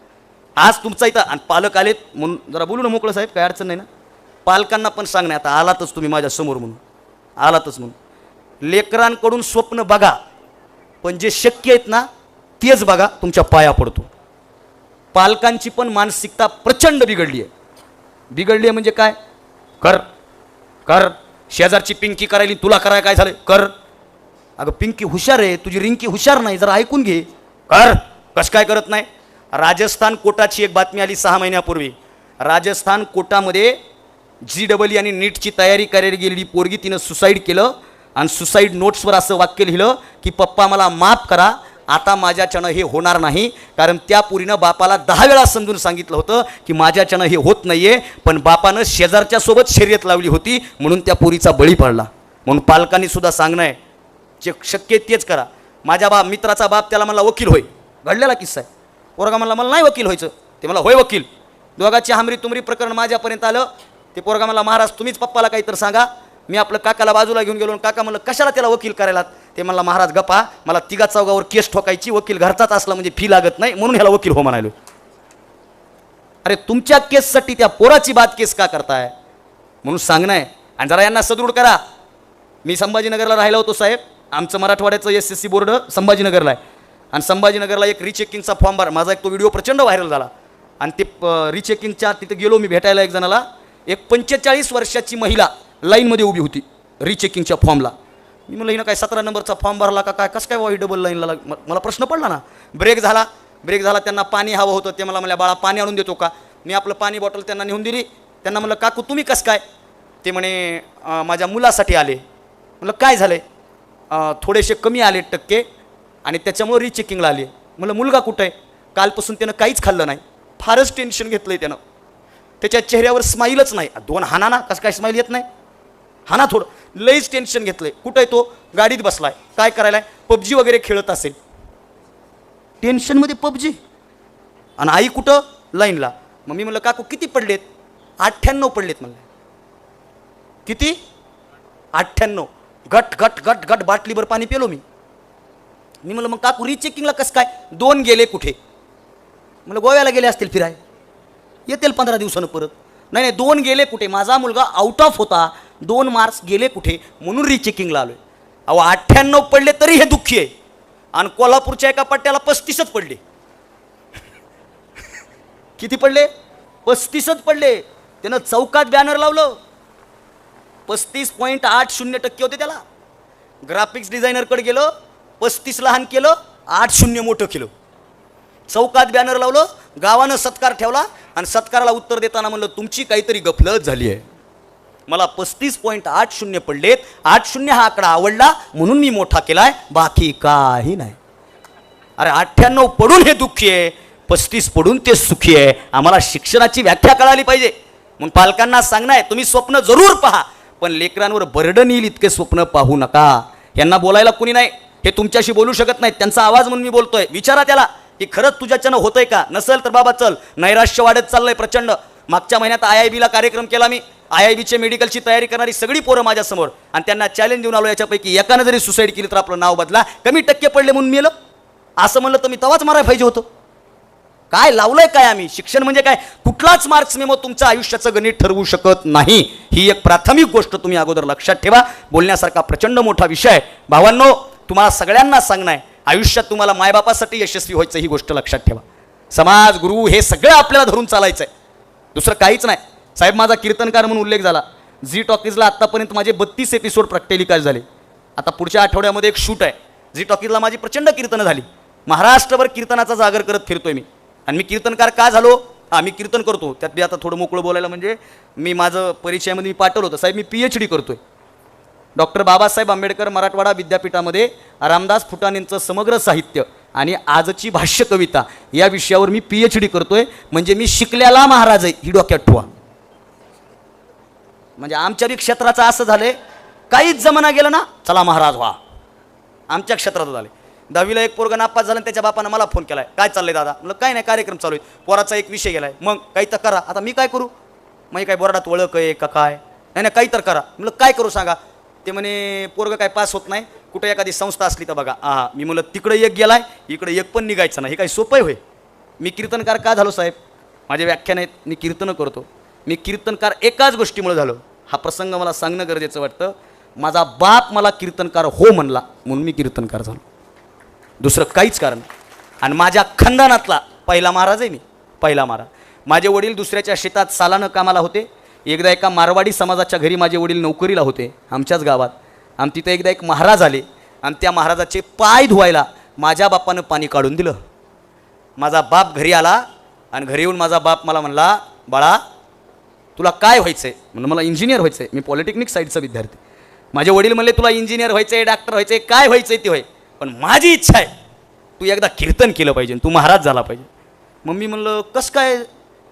आज तुमचा इथं आणि पालक आलेत म्हणून जरा बोलू ना मोकळं साहेब, काय अडचण नाही ना. पालकांना पण सांग नाही, आता आलातच तुम्ही माझ्या समोर म्हणून, आलातच म्हणून. लेकरांकडून स्वप्न बघा, पण जे शक्य आहेत ना तेच बघा, तुमच्या पाया पडतो. पालकांची पण मानसिकता प्रचंड बिघडली आहे म्हणजे काय? कर कर, शेजारची पिंकी करायली, तुला कराय काय झालं? कर. अगं पिंकी हुशार आहे, तुझी रिंकी हुशार नाही, जरा ऐकून घे. कर. कस काय करत नाही? राजस्थान कोटाची एक बातमी आली 6 महिन्यापूर्वी. राजस्थान कोटामध्ये GEE आणि नीटची तयारी करायला गेलेली पोरगी, तिनं सुसाईड केलं आणि सुसाईड नोट्सवर असं वाक्य लिहिलं की पप्पा मला माफ करा, आता माझ्याच्यानं हे होणार नाही. कारण त्या पोरीनं बापाला 10 वेळा समजून सांगितलं होतं की माझ्याच्यानं हे होत नाहीये, पण बापानं शेजारच्या सोबत शर्यत लावली होती म्हणून त्या पोरीचा बळी पडला. म्हणून पालकांनी सुद्धा सांगणं आहे, जे शक्य तेच करा. माझ्या मित्राचा बाप त्याला मला वकील होय, घडलेला किस्सा आहे. पोरगा म्हणला मला नाही वकील व्हायचं, ते मला होय वकील. दोघांची हमरी तुमरी प्रकरण माझ्यापर्यंत आलं. ते पोरगा मला महाराज तुम्हीच पप्पाला काहीतरी सांगा. मी आपलं काकाला बाजूला घेऊन गेलो, काका म्हणलं कशाला त्याला वकील करायला? ते म्हणला महाराज गप्पा, मला 3 केस ठोकायची, वकील घरचाच असला म्हणजे फी लागत नाही म्हणून ह्याला वकील हो म्हणालो. अरे तुमच्या केससाठी त्या पोराची बात केस का करताय म्हणून सांगणं आहे. आणि जरा यांना सदृढ करा. मी संभाजीनगरला राहिला होतो साहेब, आमचं मराठवाड्याचं SSC बोर्ड संभाजीनगरला आहे आणि संभाजीनगरला एक रिचेकिंगचा फॉर्म भर, माझा एक तो व्हिडिओ प्रचंड व्हायरल झाला. आणि ते रिचेकिंगच्या तिथे गेलो मी भेटायला एक जणाला. एक 45 वर्षाची महिला लाईनमध्ये उभी होती रिचेकिंगच्या फॉर्मला. मी म्हणलं हिनं काय 17 नंबरचा फॉर्म भरला का काय, कसं काय वाही डबल लाईनला? मला प्रश्न पडला ना. ब्रेक झाला त्यांना पाणी हवं होतं. ते मला म्हणल्या बाळा पाणी आणून देतो का? मी आपलं पाणी बॉटल त्यांना नेऊन दिली. त्यांना म्हणलं काकू तुम्ही कसं काय? ते म्हणे माझ्या मुलासाठी आले. म्हणलं काय झालं आहे? थोडेसे कमी आले टक्के आणि त्याच्यामुळे रिचेकिंगला आले. म्हणलं मुलगा कुठं आहे? कालपासून त्यानं काहीच खाल्लं नाही, फारच टेन्शन घेतलं आहे त्यानं. त्याच्या चेहऱ्यावर स्माईलच नाही. 2 हाना ना, कसं काय स्माईल येत नाही? हाना थोडं, लईच टेन्शन घेतलंय. कुठं आहे तो? गाडीत बसलाय. काय करायलाय? PUBG वगैरे खेळत असेल. टेन्शनमध्ये PUBG. आणि आई कुठं? लाईनला. मग मी म्हणलं काकू किती पडलेत? 98 पडलेत म्हणलं. किती? 98. गट गट गट गट बाटलीभर पाणी पेलो मी. म्हणलं मग काकू रिचेकिंगला कसं काय? 2 गेले कुठे? म्हणलं गोव्याला गेले असतील फिराय, येतील 15 दिवसानं परत. नाही 2 गेले कुठे? माझा मुलगा आउट ऑफ होता, 2 मार्क्स गेले कुठे म्हणून रिचेकिंगला आलोय. अहो 98 पडले तरी हे दुःखी आहे. आणि कोल्हापूरच्या एका पट्ट्याला 35च पडले. किती पडले? 35च पडले. त्यानं चौकात बॅनर लावलं. 35.80% होते त्याला. ग्राफिक्स डिझायनरकडे गेलं, 35 लहान केलं, 80 मोठं केलं. चौकात बॅनर लावलं, गावानं सत्कार ठेवला आणि सत्काराला उत्तर देताना म्हणलं तुमची काहीतरी गफलत झाली आहे. मला 35.80 पडलेत, 80 हा आकडा आवडला म्हणून मी मोठा केलाय, बाकी काही नाही. अरे 98 पडून हे दुःखी आहे, 35 पडून ते सुखी आहे. आम्हाला शिक्षणाची व्याख्या कळाली पाहिजे. म्हणून पालकांना सांगणं आहे, तुम्ही स्वप्न जरूर पहा, पण लेकरांवर बर्डन येईल इतके स्वप्न पाहू नका. यांना बोलायला कुणी नाही, हे तुमच्याशी बोलू शकत नाहीत, त्यांचा आवाज म्हणून मी बोलतोय. विचारा त्याला की खरंच तुझ्याच्यानं होतंय का? नसेल तर बाबा चल. नैराश्य वाढत चाललंय प्रचंड. मागच्या महिन्यात IIBला कार्यक्रम केला मी. IIBचे मेडिकलची तयारी करणारी सगळी पोरं माझ्यासमोर, आणि त्यांना चॅलेंज देऊन आलो, याच्यापैकी एकानं जरी सुसाईड केली तर आपलं नाव बदला. कमी टक्के पडले म्हणून मेलं असं म्हणलं तर मी तवाच मारायला पाहिजे होतं. काय लावलंय काय आम्ही? शिक्षण म्हणजे काय? कुठलाच मार्क्स मेमो तुमच्या आयुष्याचं गणित ठरवू शकत नाही. ही एक प्राथमिक गोष्ट तुम्ही अगोदर लक्षात ठेवा. बोलण्यासारखा प्रचंड मोठा विषय आहे भावांनो. तुम्हाला सगळ्यांना सांगणं आहे, आयुष्यात तुम्हाला मायबापासाठी यशस्वी व्हायचं, ही गोष्ट लक्षात ठेवा. समाज, गुरु हे सगळं आपल्याला धरून चालायचं आहे, दुसरं काहीच नाही. साहेब, माझा कीर्तनकार म्हणून उल्लेख झाला. झी टॉकीजला आत्तापर्यंत माझे 32 एपिसोड टेलिकास्ट झाले. आता पुढच्या आठवड्यामध्ये एक शूट आहे. झी टॉकीजला माझी प्रचंड कीर्तनं झाली. महाराष्ट्रभर कीर्तनाचा जागर करत फिरतोय मी. आणि मी कीर्तनकार का झालो? मी कीर्तन करतो. त्यात मी आता थोडं मोकळं बोलायला, म्हणजे मी माझं परिचयामध्ये मी पाठवलं होतं, साहेब मी PhD करतोय. डॉक्टर बाबासाहेब आंबेडकर मराठवाडा विद्यापीठामध्ये रामदास फुटाणेंचं समग्र साहित्य आणि आजची भाष्य कविता या विषयावर मी PhD करतोय. म्हणजे मी शिकल्याला महाराज आहे, ही डोक्यात ठेवा. म्हणजे आमच्या बी क्षेत्राचं असं झालंय, काहीच जमाना गेलं ना, चला महाराज व्हा. आमच्या क्षेत्रात झाले. 10वीला एक पोरगा नापास झाला, त्याच्या बापानं मला फोन केलाय, काय चाललंय दादा? म्हणलं काय नाही, कार्यक्रम चालू आहे, पोराचा एक विषय गेलाय, मग काही तर करा. आता मी काय करू? मग काय बोर्डात ओळख आहे का काय? नाही काही तर करा. म्हणलं काय करू सांगा? ते म्हणे पोरगा काय पास होत नाही, कुठं एखादी संस्था असली तर बघा. मी म्हणलं तिकडे एक गेलाय, इकडे एक पण निघायचं नाही, हे काही सोपं होय? मी कीर्तनकार का झालो साहेब? माझे व्याख्यान आहेत, मी कीर्तनं करतो. मी कीर्तनकार एकाच गोष्टीमुळे झालो. हा प्रसंग मला सांगणं गरजेचं वाटतं. माझा बाप मला कीर्तनकार हो म्हणला म्हणून मी कीर्तनकार झालो, दुसरं काहीच कारण. आणि माझ्या खानदानातला पहिला महाराज आहे मी, पहिला महाराज. माझे वडील दुसऱ्याच्या शेतात सालानं कामाला होते. एकदा एका मारवाडी समाजाच्या घरी माझे वडील नोकरीला होते, आमच्याच गावात. आणि तिथं एकदा एक महाराज आले आणि त्या महाराजाचे पाय धुवायला माझ्या बापानं पाणी काढून दिलं. माझा बाप घरी आला आणि घरी येऊन माझा बाप मला म्हणला, बाळा तुला काय व्हायचं आहे? म्हणलं मला इंजिनियर व्हायचं आहे, मी पॉलिटेक्निक साईडचा विद्यार्थी. माझे वडील म्हणले तुला इंजिनियर व्हायचं आहे, डॉक्टर व्हायचं आहे, काय व्हायचं आहे ते होय, पण माझी इच्छा आहे तू एकदा कीर्तन केलं पाहिजे, तू महाराज झाला पाहिजे. मग मी म्हणलं कसं काय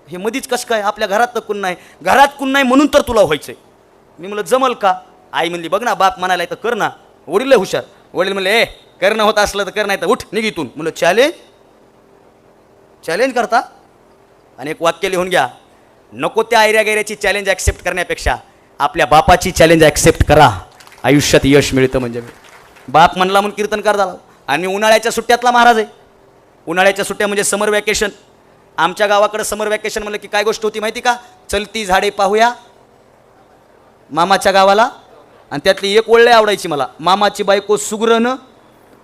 हे मधीच, कसं काय? आपल्या घरात तर कोण नाही, घरात कोण नाही म्हणून तर तुला व्हायचं आहे. मी म्हणलं जमल का? आई म्हणली बघ ना, बाप म्हणाला तर कर ना. वडील लय हुशार. वडील म्हणले करणं होत असलं तर कर, नाही तर उठ निघितून. म्हणलं चॅलेंज करता? आणि एक वाक्य लिहून घ्या, नको त्या आयऱ्या गैऱ्याची चॅलेंज ॲक्सेप्ट करण्यापेक्षा आपल्या बापाची चॅलेंज ॲक्सेप्ट करा, आयुष्यात यश मिळतं. म्हणजे बाप म्हणला म्हणून कीर्तनकार झाला. आणि मी उन्हाळ्याच्या सुट्ट्यातला महाराज आहे. उन्हाळ्याच्या सुट्ट्या म्हणजे समर वॅकेशन. आमच्या गावाकडे समर वॅकेशन म्हणलं की काय गोष्ट होती माहिती का? चलती झाडे पाहूया मामाच्या गावाला. आणि त्यातली एक ओळ आवडायची मला, मामाची बायको सुगरणं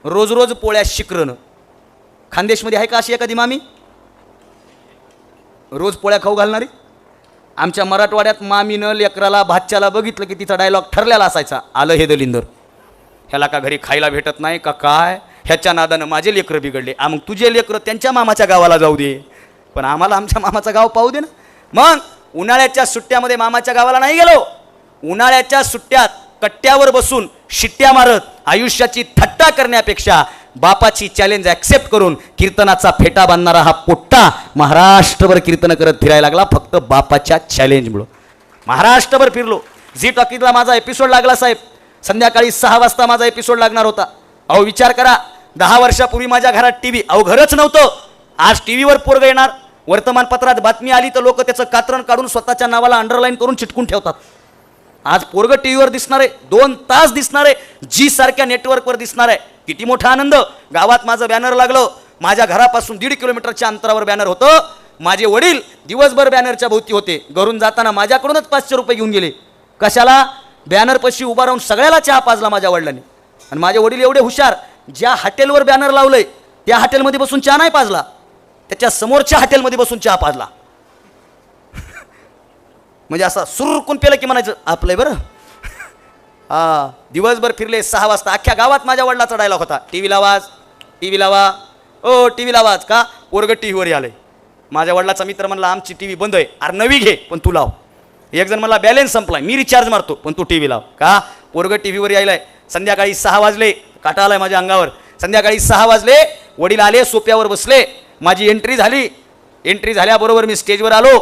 रोज रोज पोळ्या शिकरणं. खानदेशमध्ये आहे का अशी एखादी मामी रोज पोळ्या खाऊ घालणारी? आमच्या मराठवाड्यात मामीनं लेकराला भाच्याला बघितलं की तिचा डायलॉग ठरलेला असायचा, आलं हे दलिंदर, ह्याला का घरी खायला भेटत नाही का काय, ह्याच्या नादानं माझे लेकरं बिघडले. मग तुझे लेकरं त्यांच्या मामाच्या गावाला जाऊ दे, पण आम्हाला आमच्या मामाचं गाव पाहू दे ना. मग उन्हाळ्याच्या सुट्ट्यामध्ये मामाच्या गावाला नाही गेलो. उन्हाळ्याच्या सुट्ट्यात कट्ट्यावर बसून शिट्ट्या मारत आयुष्याची थट्टा करण्यापेक्षा बापाची चॅलेंज ॲक्सेप्ट करून कीर्तनाचा फेटा बांधणारा हा पोट्टा महाराष्ट्रभर कीर्तन करत फिरायला लागला, फक्त बापाच्या चॅलेंजमुळं. महाराष्ट्रभर फिरलो. झी टॉकीजला माझा एपिसोड लागला साहेब. संध्याकाळी 6 वाजता माझा एपिसोड लागणार होता. अहो विचार करा, 10 वर्षापूर्वी माझ्या घरात TV, अहो घरच नव्हतं. आज टीव्हीवर पोरगं येणार, वर्तमानपत्रात बातमी आली तर लोक त्याचं कात्रण काढून स्वतःच्या नावाला अंडरलाईन करून चिटकून ठेवतात. आज पोरगं टीव्हीवर दिसणार आहे, 2 तास दिसणार आहे, जी सारख्या नेटवर्कवर दिसणार आहे. किती मोठा आनंद. गावात माझं बॅनर लागलं. माझ्या घरापासून 1.5 किलोमीटरच्या अंतरावर बॅनर होतं. माझे वडील दिवसभर बॅनरच्या भोवती होते. घरून जाताना माझ्याकडूनच 500 रुपये घेऊन गेले. कशाला? बॅनरपाशी उभा राहून सगळ्याला चहा पाजला माझ्या वडिलांनी. आणि माझे वडील एवढे हुशार, ज्या हॉटेलवर बॅनर लावलंय त्या हॉटेलमध्ये बसून चहा नाही पाजला, त्याच्या समोरच्या हॉटेलमध्ये बसून चहा पाजला. म्हणजे असा सुरकून पेलं की म्हणायचं आपलंय बरं. दिवसभर फिरले. 6 वाजता अख्ख्या गावात माझ्या वडिलाचा डायलॉग होता, टीव्ही लावाज, टीव्ही लावा, ओ टीव्ही लावाज. का? पोरगं टीव्हीवर आलंय. माझ्या वडिलाचा मित्र म्हणला आमची टीव्ही बंद आहे. अरे नवी घे पण तू लाव. एक जण मला बॅलन्स संपलाय, मी रिचार्ज मारतो पण तू टीव्ही लाव. का? पोरगं टीव्हीवर यायलाय. संध्याकाळी 6 वाजले, काटा आलाय माझ्या अंगावर. संध्याकाळी 6 वाजले, वडील आले, सोप्यावर बसले. माझी एंट्री झाली. एंट्री झाल्याबरोबर मी स्टेजवर आलो.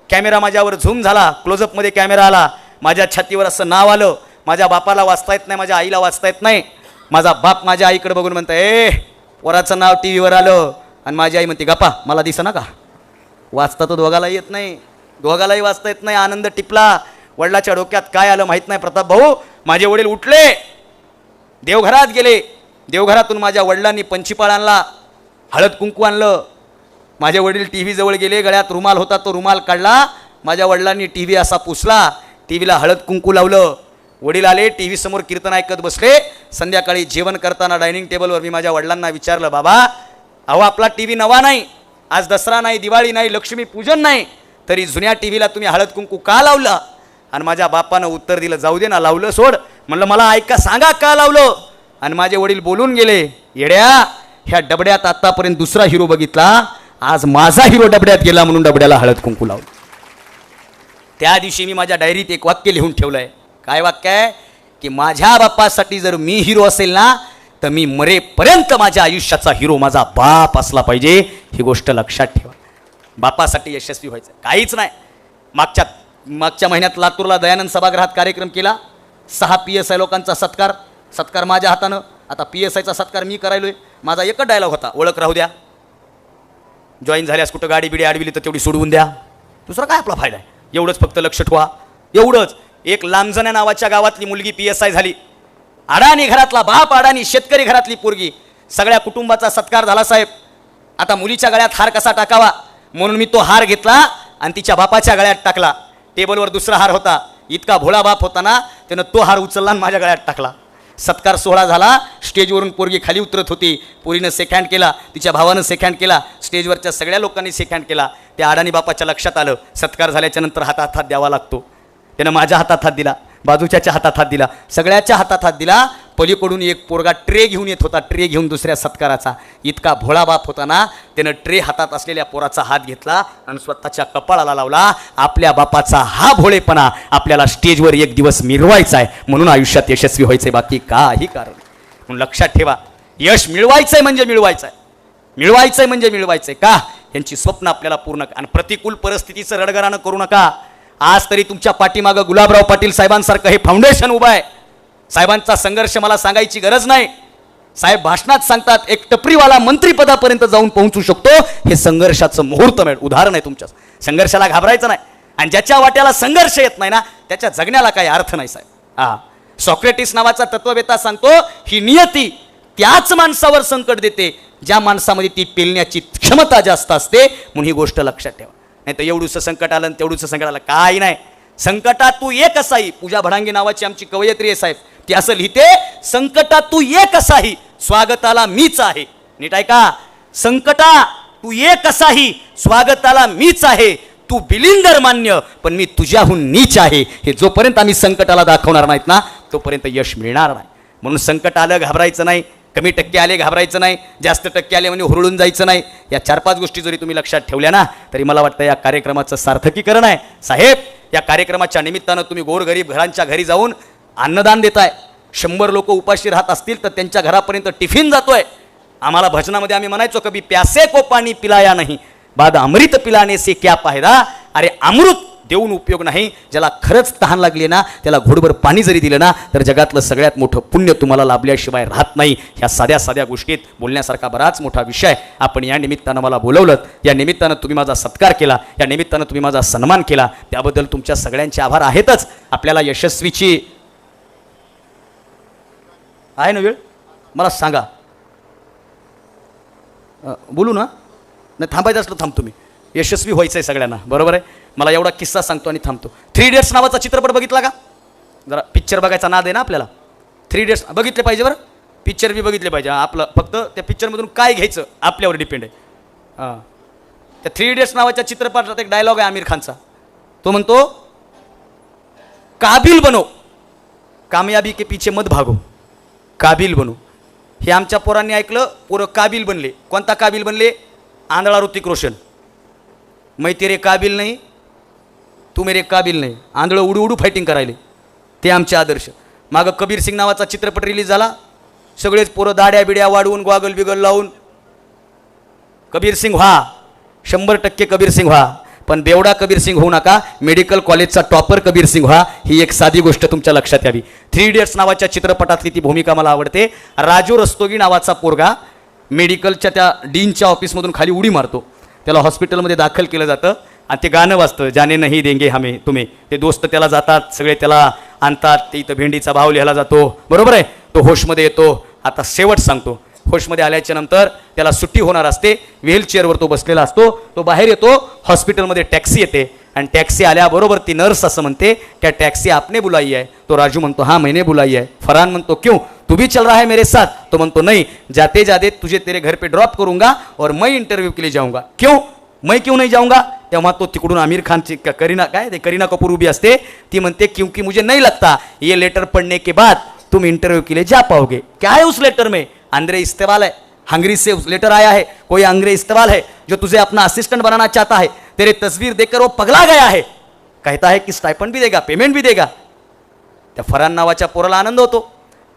कॅमेरा माझ्यावर झूम झाला, क्लोजअपमध्ये कॅमेरा आला. माझ्या छातीवर असं नाव आलं. माझ्या बापाला वाचता येत नाही, माझ्या आईला वाचता येत नाही. माझा बाप माझ्या आईकडे बघून म्हणतं, ए पोराचं नाव टीव्हीवर आलं. आणि माझी आई म्हणते, गप्पा मला दिसना का? वाचता तर दोघालाही येत नाही, दोघालाही वाचता येत नाही. आनंद टिपला. वडिलाच्या डोक्यात काय आलं माहीत नाही प्रताप भाऊ. माझे वडील उठले, देवघरात गेले. देवघरातून माझ्या वडिलांनी पंचीपाळ आणला, हळद कुंकू आणलं. माझे वडील टीव्ही जवळ गेले, गळ्यात रुमाल होता तो रुमाल काढला. माझ्या वडिलांनी टीव्ही असा पुसला, टीव्हीला हळद कुंकू लावलं. वडील आले, टी व्ही समोर कीर्तन ऐकत बसले. संध्याकाळी जेवण करताना डायनिंग टेबलवर मी माझ्या वडिलांना विचारलं, बाबा अहो आपला टी व्ही नवा नाही, आज दसरा नाही, दिवाळी नाही, लक्ष्मीपूजन नाही, तरी जुन्या टी व्हीला तुम्ही हळद कुंकू का लावलं? आणि माझ्या बापानं उत्तर दिलं, जाऊ दे ना, लावलं सोड. म्हणलं मला ऐका, सांगा का लावलं? आणि माझे वडील बोलून गेले, येड्या ह्या डबड्यात आतापर्यंत दुसरा हिरो बघितला, आज माझा हिरो डबड्यात गेला म्हणून डबड्याला हळद कुंकू लावलं. त्या दिवशी मी माझ्या डायरीत एक वाक्य लिहून ठेवलंय. काय वाक्य आहे? की माझ्या बापासाठी जर मी हिरो असेल ना, तर मी मरेपर्यंत माझ्या आयुष्याचा हिरो माझा बाप असला पाहिजे. ही गोष्ट लक्षात ठेवा. बापासाठी यशस्वी व्हायचं काहीच नाही. मागच्या महिन्यात लातूरला दयानंद सभागृहात कार्यक्रम केला. 6 PSI लोकांचा सत्कार माझ्या हातानं. आता PSIचा सत्कार मी करायलोय. माझा एकच डायलॉग होता, ओळख राहू द्या, जॉईन झाल्यास कुठं गाडी बिडी अडविली तर तेवढी सोडवून द्या, दुसरा काय आपला फायदा आहे, एवढंच फक्त लक्ष ठेवा. एवढंच. एक लांबजण्या नावाच्या गावातली मुलगी PSI झाली. अडाणी घरातला बाप, अडाणी शेतकरी घरातली पोरगी, सगळ्या कुटुंबाचा सत्कार झाला साहेब. आता मुलीच्या गळ्यात हार कसा टाकावा म्हणून मी तो हार घेतला आणि तिच्या बापाच्या गळ्यात टाकला. टेबलवर दुसरा हार होता. इतका भोळा बाप होता ना, त्यानं तो हार उचलला आणि माझ्या गळ्यात टाकला. सत्कार सोहळा झाला. स्टेजवरून पोरगी खाली उतरत होती. पोरीनं शेक हँड केला, तिच्या भावानं शेक हँड केला, स्टेजवरच्या सगळ्या लोकांनी शेक हँड केला. त्या अडाणी बापाच्या लक्षात आलं, सत्कार झाल्याच्या नंतर हातात हात द्यावा लागतो. त्यानं माझ्या हातात हात दिला, बाजूच्याच्या हातात हात दिला, सगळ्याच्या हातात हात दिला. पलीकडून एक पोरगा ट्रे घेऊन येत होता, ट्रे घेऊन दुसऱ्या सत्काराचा. इतका भोळा बाप होता ना, त्यानं ट्रे हातात असलेल्या पोराचा हात घेतला आणि स्वतःच्या कपाळाला लावला. आपल्या बापाचा हा भोळेपणा आपल्याला स्टेजवर एक दिवस मिरवायचा आहे, म्हणून आयुष्यात यशस्वी व्हायचंय, बाकी काही कारण. म्हणून लक्षात ठेवा, यश मिळवायचंय म्हणजे मिळवायचंय, मिळवायचंय म्हणजे मिळवायचंय. का? यांची स्वप्न आपल्याला पूर्ण. आणि प्रतिकूल परिस्थितीचं रडगाणं करू नका. आज तरी तुमच्या पाठीमागं गुलाबराव पाटील साहेबांसारखं हे फाउंडेशन उभं आहे. साहेबांचा संघर्ष मला सांगायची गरज नाही. साहेब भाषणात सांगतात, एक टपरीवाला मंत्रीपदापर्यंत जाऊन पोहोचू शकतो. हे संघर्षाचं मुहूर्त मिळेल, उदाहरण आहे तुमच्या. संघर्षाला घाबरायचं नाही. आणि ज्याच्या वाट्याला संघर्ष येत नाही ना, त्याच्या जगण्याला काही अर्थ नाही साहेब. सॉक्रेटिस नावाचा तत्ववेत्ता सांगतो, ही नियती त्याच माणसावर संकट देते ज्या माणसामध्ये ती पेलण्याची क्षमता जास्त असते. म्हणून ही गोष्ट लक्षात ठेवा. नाही तर एवढूसं संकट आलं, तेवढूसं संकट आलं, काही नाही. संकटात तू एक असाही. पूजा भडांगे नावाची आमची कवयित्री आहे साहेब, ती असं लिहिते, संकटात तू एक असाही, स्वागताला मीच आहे. नीट ऐका, संकटा तू एक असाही, स्वागताला मीच आहे. तू बिलिंदर मान्य, पण मी तुझ्याहून नीच आहे. हे जोपर्यंत आम्ही संकटाला दाखवणार नाहीत ना, तोपर्यंत यश मिळणार नाही. म्हणून संकट आलं घाबरायचं नाही, कमी टक्के आले घाबरायचं नाही, जास्त टक्के आले म्हणजे हुरळून जायचं नाही. या 4-5 गोष्टी जरी तुम्ही लक्षात ठेवल्या ना, तरी मला वाटतं या कार्यक्रमाचं सार्थकीकरण आहे. साहेब, या कार्यक्रमाच्या निमित्तानं तुम्ही गोरगरीब घरांच्या घरी जाऊन अन्नदान देताय. 100 लोक उपाशी राहत असतील तर त्यांच्या घरापर्यंत टिफिन जातोय. आम्हाला भजनामध्ये आम्ही म्हणायचो, कभी प्यासे को पाणी पिलाया नाही, बाद अमृत पिलाने से क्या फायदा. अरे अमृत देऊन उपयोग नाही, ज्याला खरंच तहान लागली ना, त्याला घोडभर पाणी जरी दिलं ना, तर जगातलं सगळ्यात मोठं पुण्य तुम्हाला लाभल्याशिवाय राहत नाही. ह्या साध्या साध्या गोष्टीत बोलण्यासारखा बराच मोठा विषय. आपण या निमित्तानं मला बोलवलं, या निमित्तानं तुम्ही माझा सत्कार केला, या निमित्तानं तुम्ही माझा सन्मान केला, त्याबद्दल तुमच्या सगळ्यांचे आभार आहेतच. आपल्याला यशस्वीची आहे ना वेळ? मला सांगा, बोलू ना? नाही थांबायचं असलं थांबतो मी. यशस्वी व्हायचं आहे सगळ्यांना, बरोबर आहे. मला एवढा किस्सा सांगतो आणि थांबतो. 3 Idiots नावाचा चित्रपट बघितला का? जरा पिक्चर बघायचा नाद आहे ना आपल्याला. 3 Idiots बघितले पाहिजे बरं. पिक्चर बी बघितले पाहिजे. आपलं फक्त त्या पिक्चरमधून काय घ्यायचं आपल्यावर डिपेंड आहे. त्या 3 Idiots नावाच्या चित्रपटात एक डायलॉग आहे आमिर खानचा. तो म्हणतो, काबिल बनो, कामयाबी के पीछे मत भागो, काबिल बनो. हे आमच्या पोरांनी ऐकलं, पोरं काबिल बनले. कोणता काबिल बनले? आंधळा ऋतिक रोशन. मैं तेरे काबिल नाही, तू मेरे काबिल नाही. आंधळं उडू उडू फायटिंग करायले, ते आमचे आदर्श. मागं कबीर सिंग नावाचा चित्रपट रिलीज झाला. सगळेच पोरं दाड्या बिड्या वाढवून, गॉगल बिगल लावून कबीर सिंग व्हा, 100% कबीर सिंग व्हा. पण बेवडा कबीर सिंग होऊ नका. मेडिकल कॉलेजचा टॉपर कबीर सिंग व्हा. ही एक साधी गोष्ट तुमच्या लक्षात यावी. 3 Idiots नावाच्या चित्रपटातली ती भूमिका मला आवडते. राजू रस्तोगी नावाचा पोरगा मेडिकलच्या त्या डीनच्या ऑफिसमधून खाली उडी मारतो. त्याला हॉस्पिटलमध्ये दाखल केलं जातं आणि ते गाणं वाजतं, जाने नाही देंगे हमें तुम्ही. ते दोस्त त्याला जातात, सगळे त्याला आणतात. ते इथं भेंडीचा भाव लिहायला जातो, बरोबर आहे. तो होशमध्ये येतो. आता शेवट सांगतो, होशमध्ये आल्याच्या नंतर त्याला सुट्टी होणार असते. व्हीलचेअरवर तो बसलेला असतो. तो बाहेर येतो, हॉस्पिटलमध्ये टॅक्सी येते आणि टॅक्सी आल्याबरोबर ती नर्स असं म्हणते, क्या टॅक्सी आपने बुलाई है? तो राजू म्हणतो हाँ मैंने बुलाई है. फरहान म्हणतो क्यों, तू भी चल रहा है मेरे साथ? तो म्हणतो नहीं, जाते जाते तुझे तेरे घर पे ड्रॉप करूंगा और मैं इंटरव्यू के लिए जाऊंगा. क्यों, मैं क्यों नहीं जाऊंगा? तेव्हा तो तिकडून आमिर खानची करीना कपूर उभी असते, ती म्हणते क्योंकि मुझे नहीं लगता ये लेटर पढ़ने के बाद तुम इंटरव्यू के लिए जा पाओगे. क्या है उस लेटर में? अंग्रेज इस्तेवाल है, हंगरी से उस लेटर आया है, कोई अंग्रेज इस्तेवाल है जो तुझे अपना असिस्टेंट बनाना चाहता है. तेरे तस्वीर देखकर वो पगला गया है, कहता है कि स्टाइपेंड भी देगा, पेमेंट भी देगा. त्या फरहान नावाच्या पोराला आनंद होतो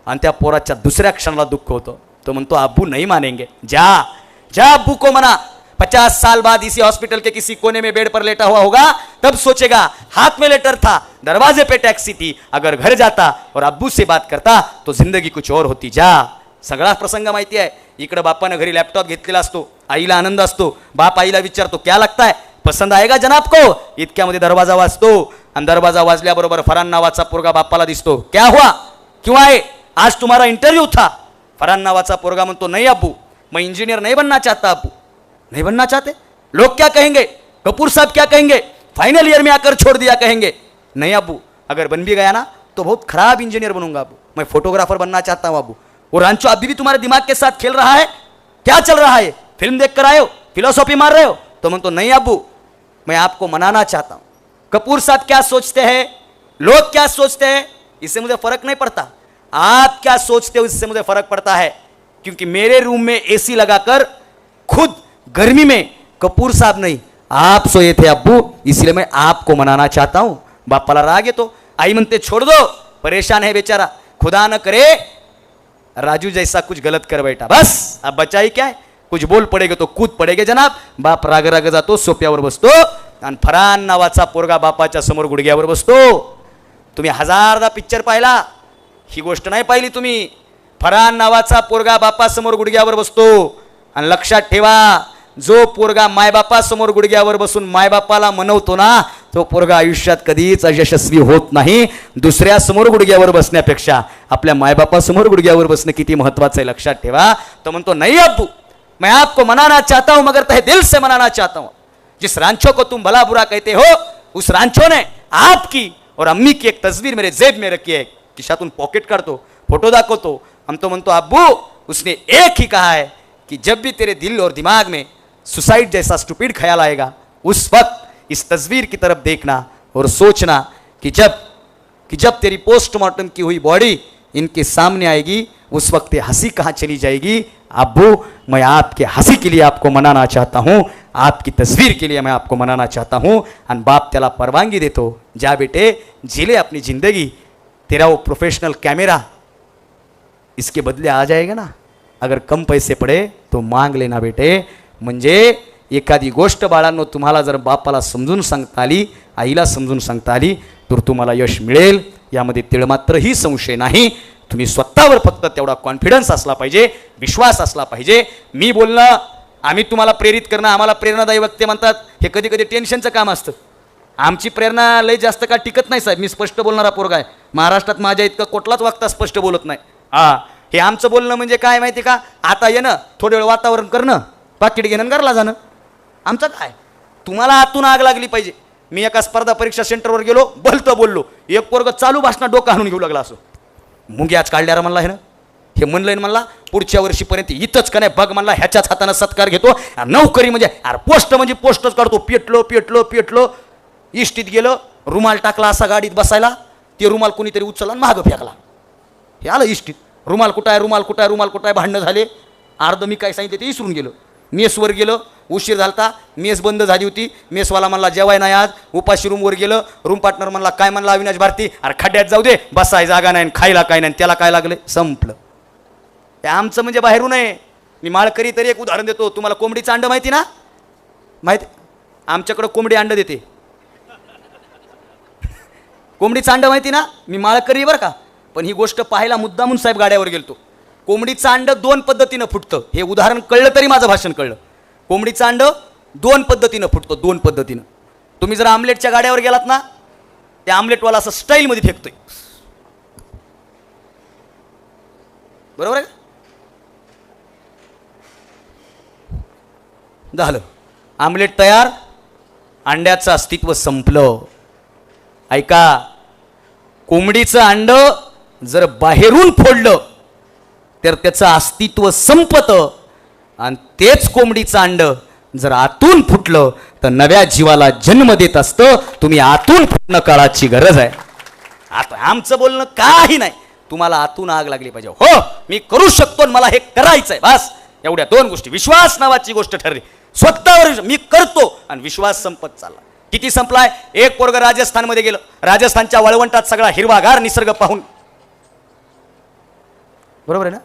आणि त्या पोराच्या दुसऱ्या क्षणाला दुःख होतं. तो म्हणतो अब्बू नहीं मानेंगे. जा जा अब्बू को मना, 50 साल बाद इसी हॉस्पिटल के किसी कोने में बेड पर लेटा हुआ होगा, तब सोचेगा हाथ में लेटर था, दरवाजे पे टैक्सी थी, अगर घर जाता और अब्बू से बात करता तो जिंदगी कुछ और होती. जा. सगळा प्रसंग माहिती आहे. इकडे बापानं घरी लॅपटॉप घेतलेला असतो, आईला आनंद असतो, बाप आईला विचारतो क्या लगता है, पसंद आएगा जनाब को? इतक्यामध्ये दरवाजा वाजतो आणि दरवाजा वाजल्याबरोबर फरहान नावाचा पोरगा बापाला दिसतो. क्या हुआ, क्यों आए, आज तुम्हारा इंटरव्यू था. फरहान नावाचा पोरगा म्हणतो नहीं अब्बू, मैं इंजीनियर नहीं बनना चाहता. अब्बू नहीं बनना चाहते? लोग क्या कहेंगे, कपूर साहब क्या कहेंगे, फाइनल ईयर में आकर छोड़ दिया कहेंगे. नहीं अब्बू, अगर बन भी गया ना तो बहुत खराब इंजीनियर बनूंगा अब्बू, मैं फोटोग्राफर बनना चाहता हूँ. अब्बू वो रांचो अभी भी तुम्हारे दिमाग के साथ खेल रहा है, क्या चल रहा है, फिल्म देख कर आए हो, फिलोसॉफी मार रहे हो? तो म्हणतो नहीं अब्बू, मैं आपको मनाना चाहता हूँ. कपूर साहब क्या सोचते हैं, लोग क्या सोचते हैं, इससे मुझे फर्क नहीं पड़ता. आप क्या सोचते हो इससे मुझे फर्क पड़ता है, क्योंकि मेरे रूम में एसी लगाकर खुद गर्मी में कपूर साहब नहीं आप सोए थे अब्बू, इसलिए मैं आपको मनाना चाहता हूं. बापाला राग येतो. आई म्हणते छोड़ दो, परेशान है बेचारा, खुदा न करे राजू जैसा कुछ गलत कर बैठा, बस अब बचा ही क्या है, कुछ बोल पडेगे तो कूद पडेगे जनाब. बाप राग राग जातो, सोप्यावर बसतो आणि फरहान नावाचा पोरगा बापाच्या समोर गुडघ्यावर बसतो. तुम्ही हजारदा पिक्चर पाहिला, ही गोष्ट नाही पाहिली तुम्ही. फरहान नावाचा पोरगा बापासमोर गुडघ्यावर बसतो आणि लक्षात ठेवा, जो पोरगा मायबापासमोर गुडघ्यावर बसून मायबापाला मनवतो ना, तो पोरगा आयुष्यात कधीच यशस्वी होत नाही. दुसऱ्या समोर गुडघ्यावर बसण्यापेक्षा आपल्या मायबापासमोर गुडघ्यावर बसणं किती महत्वाचं आहे लक्षात ठेवा. तो म्हणतो नहीं अब्बू, मैं आपको मनाना चाहता हूं मगर तहे दिल से मनाना चाहता हूं. जिस रांचो को तुम भला बुरा कहते हो, उस रांचो ने आपकी और अम्मी की एक तस्वीर मेरे जेब में रखी है. खिशातून पॉकेट काढतो, फोटो दाखवतो. हम तो म्हणतो अब्बू, उसने एक ही कहा है कि जब भी तेरे दिल और दिमाग में सुसाइड जैसा स्टूपिड ख्याल आएगा, उस वक्त इस तस्वीर की तरफ देखना और सोचना कि जब तेरी पोस्टमार्टम की हुई बॉडी इनके सामने आएगी, उस वक्त ये हंसी कहाँ चली जाएगी. अब्बू, मैं आपके हंसी के लिए आपको मनाना चाहता हूँ, आपकी तस्वीर के लिए मैं आपको मनाना चाहता हूँ. आणि बाप त्याला परवानगी देतो. जा बेटे, जिले अपनी जिंदगी, तेरा वो प्रोफेशनल कैमरा इसके बदले आ जाएगा ना, अगर कम पैसे पडे तो मांग लेना बेटे. म्हणजे एखादी गोष्ट बाळांनो तुम्हाला जर बापाला समजून सांगता आली, आईला समजून सांगता आली, तर तुम्हाला यश मिळेल, यामध्ये तिळमात्रही संशय नाही. तुम्ही स्वतःवर फक्त तेवढा कॉन्फिडन्स असला पाहिजे, विश्वास असला पाहिजे. मी बोलणं, आम्ही तुम्हाला प्रेरित करणं, आम्हाला प्रेरणादायी वक्ते म्हणतात, हे कधी कधी टेन्शनचं काम असतं. आमची प्रेरणा लय जास्त का टिकत नाही साहेब. मी स्पष्ट बोलणारा पोरगा आहे. महाराष्ट्रात माझ्या इतका कुठलाच वक्ता स्पष्ट बोलत नाही. हे आमचं बोलणं म्हणजे काय माहिती का, आता येणं, थोडे वेळ वातावरण करणं, पाकिट घेणं, घरला जाणं. आमचं काय, तुम्हाला आतून आग लागली पाहिजे. मी एका स्पर्धा परीक्षा सेंटरवर गेलो, बोलतो बोललो, एक पोरग चालू भाषणात डोकं हाणून घेऊ लागला. असं मुंग्याच काढल्यारा म्हणला, हे ना हे म्हणलंय म्हणला पुढच्या वर्षीपर्यंत इथंच का नाही बघ म्हणला, ह्याच्याच हाताने सत्कार घेतो. नोकरी म्हणजे अरे पोस्ट म्हणजे पोस्टच काढतो. पेटलो इष्टीत गेलं, रुमाल टाकला असा गाडीत बसायला, ते रुमाल कोणीतरी उचलला आणि मागं फेकला. हे आलं इष्टीत, रुमाल कुठं आहे भांडणं झाले. अर्ध मी काय सांगितलं ते विसरून गेलो. मेसवर गेलं, उशीर झालता, मेस बंद झाली होती. मेसवाला म्हणला जेवाय नाही आज, उपाशी रूमवर गेलं. रूम पार्टनर म्हणला काय म्हणला अविनाश भारती, अरे खड्ड्यात जाऊ दे, बसाय जागा नाही, खायला काय नाही, त्याला काय लागले, संपलं. ते आमचं म्हणजे बाहेरून आहे. मी माळकरी तरी एक उदाहरण देतो तुम्हाला. कोंबडीचं अंड माहिती ना, माहिती, आमच्याकडं कोंबडी अंड देते. कोंबडीचं अंड माहिती ना, मी माळकरी बरं का, पण ही गोष्ट पाहायला मुद्दामून साहेब गाड्यावर गेलतो. कोंबडीचं अंड 2 पद्धतीनं फुटतं. हे उदाहरण कळलं तरी माझं भाषण कळलं. कोंबडीचं अंड 2 पद्धतीनं फुटतं, 2 पद्धतीनं. तुम्ही जर आमलेटच्या गाड्यावर गेलात ना, त्या आमलेटवाला असं स्टाईलमध्ये फेकतोय, बरोबर आहे. झालं आमलेट तयार, अंड्याचं अस्तित्व संपलं. ऐका, कोंबडीचं अंड जर बाहेरून फोडलं तर त्याचं अस्तित्व संपतं, आणि तेच कोंबडीचं अंड जर आतून फुटलं तर नव्या जीवाला जन्म देत असतं. तुम्ही आतून फुटणं काळाची गरज आहे. आता आमचं बोलणं काही नाही, तुम्हाला आतून आग लागली पाहिजे. हो, मी करू शकतो, मला हे करायचंय, बस एवढ्या दोन गोष्टी. विश्वास नावाची गोष्ट ठरली, स्वतःवर मी करतो, आणि विश्वास संपत चालला. किती संपलाय? एक पोरग राजस्थानमध्ये गेलं, राजस्थानच्या वाळवंटात सगळा हिरवागार निसर्ग पाहून, बरोबर आहे ना?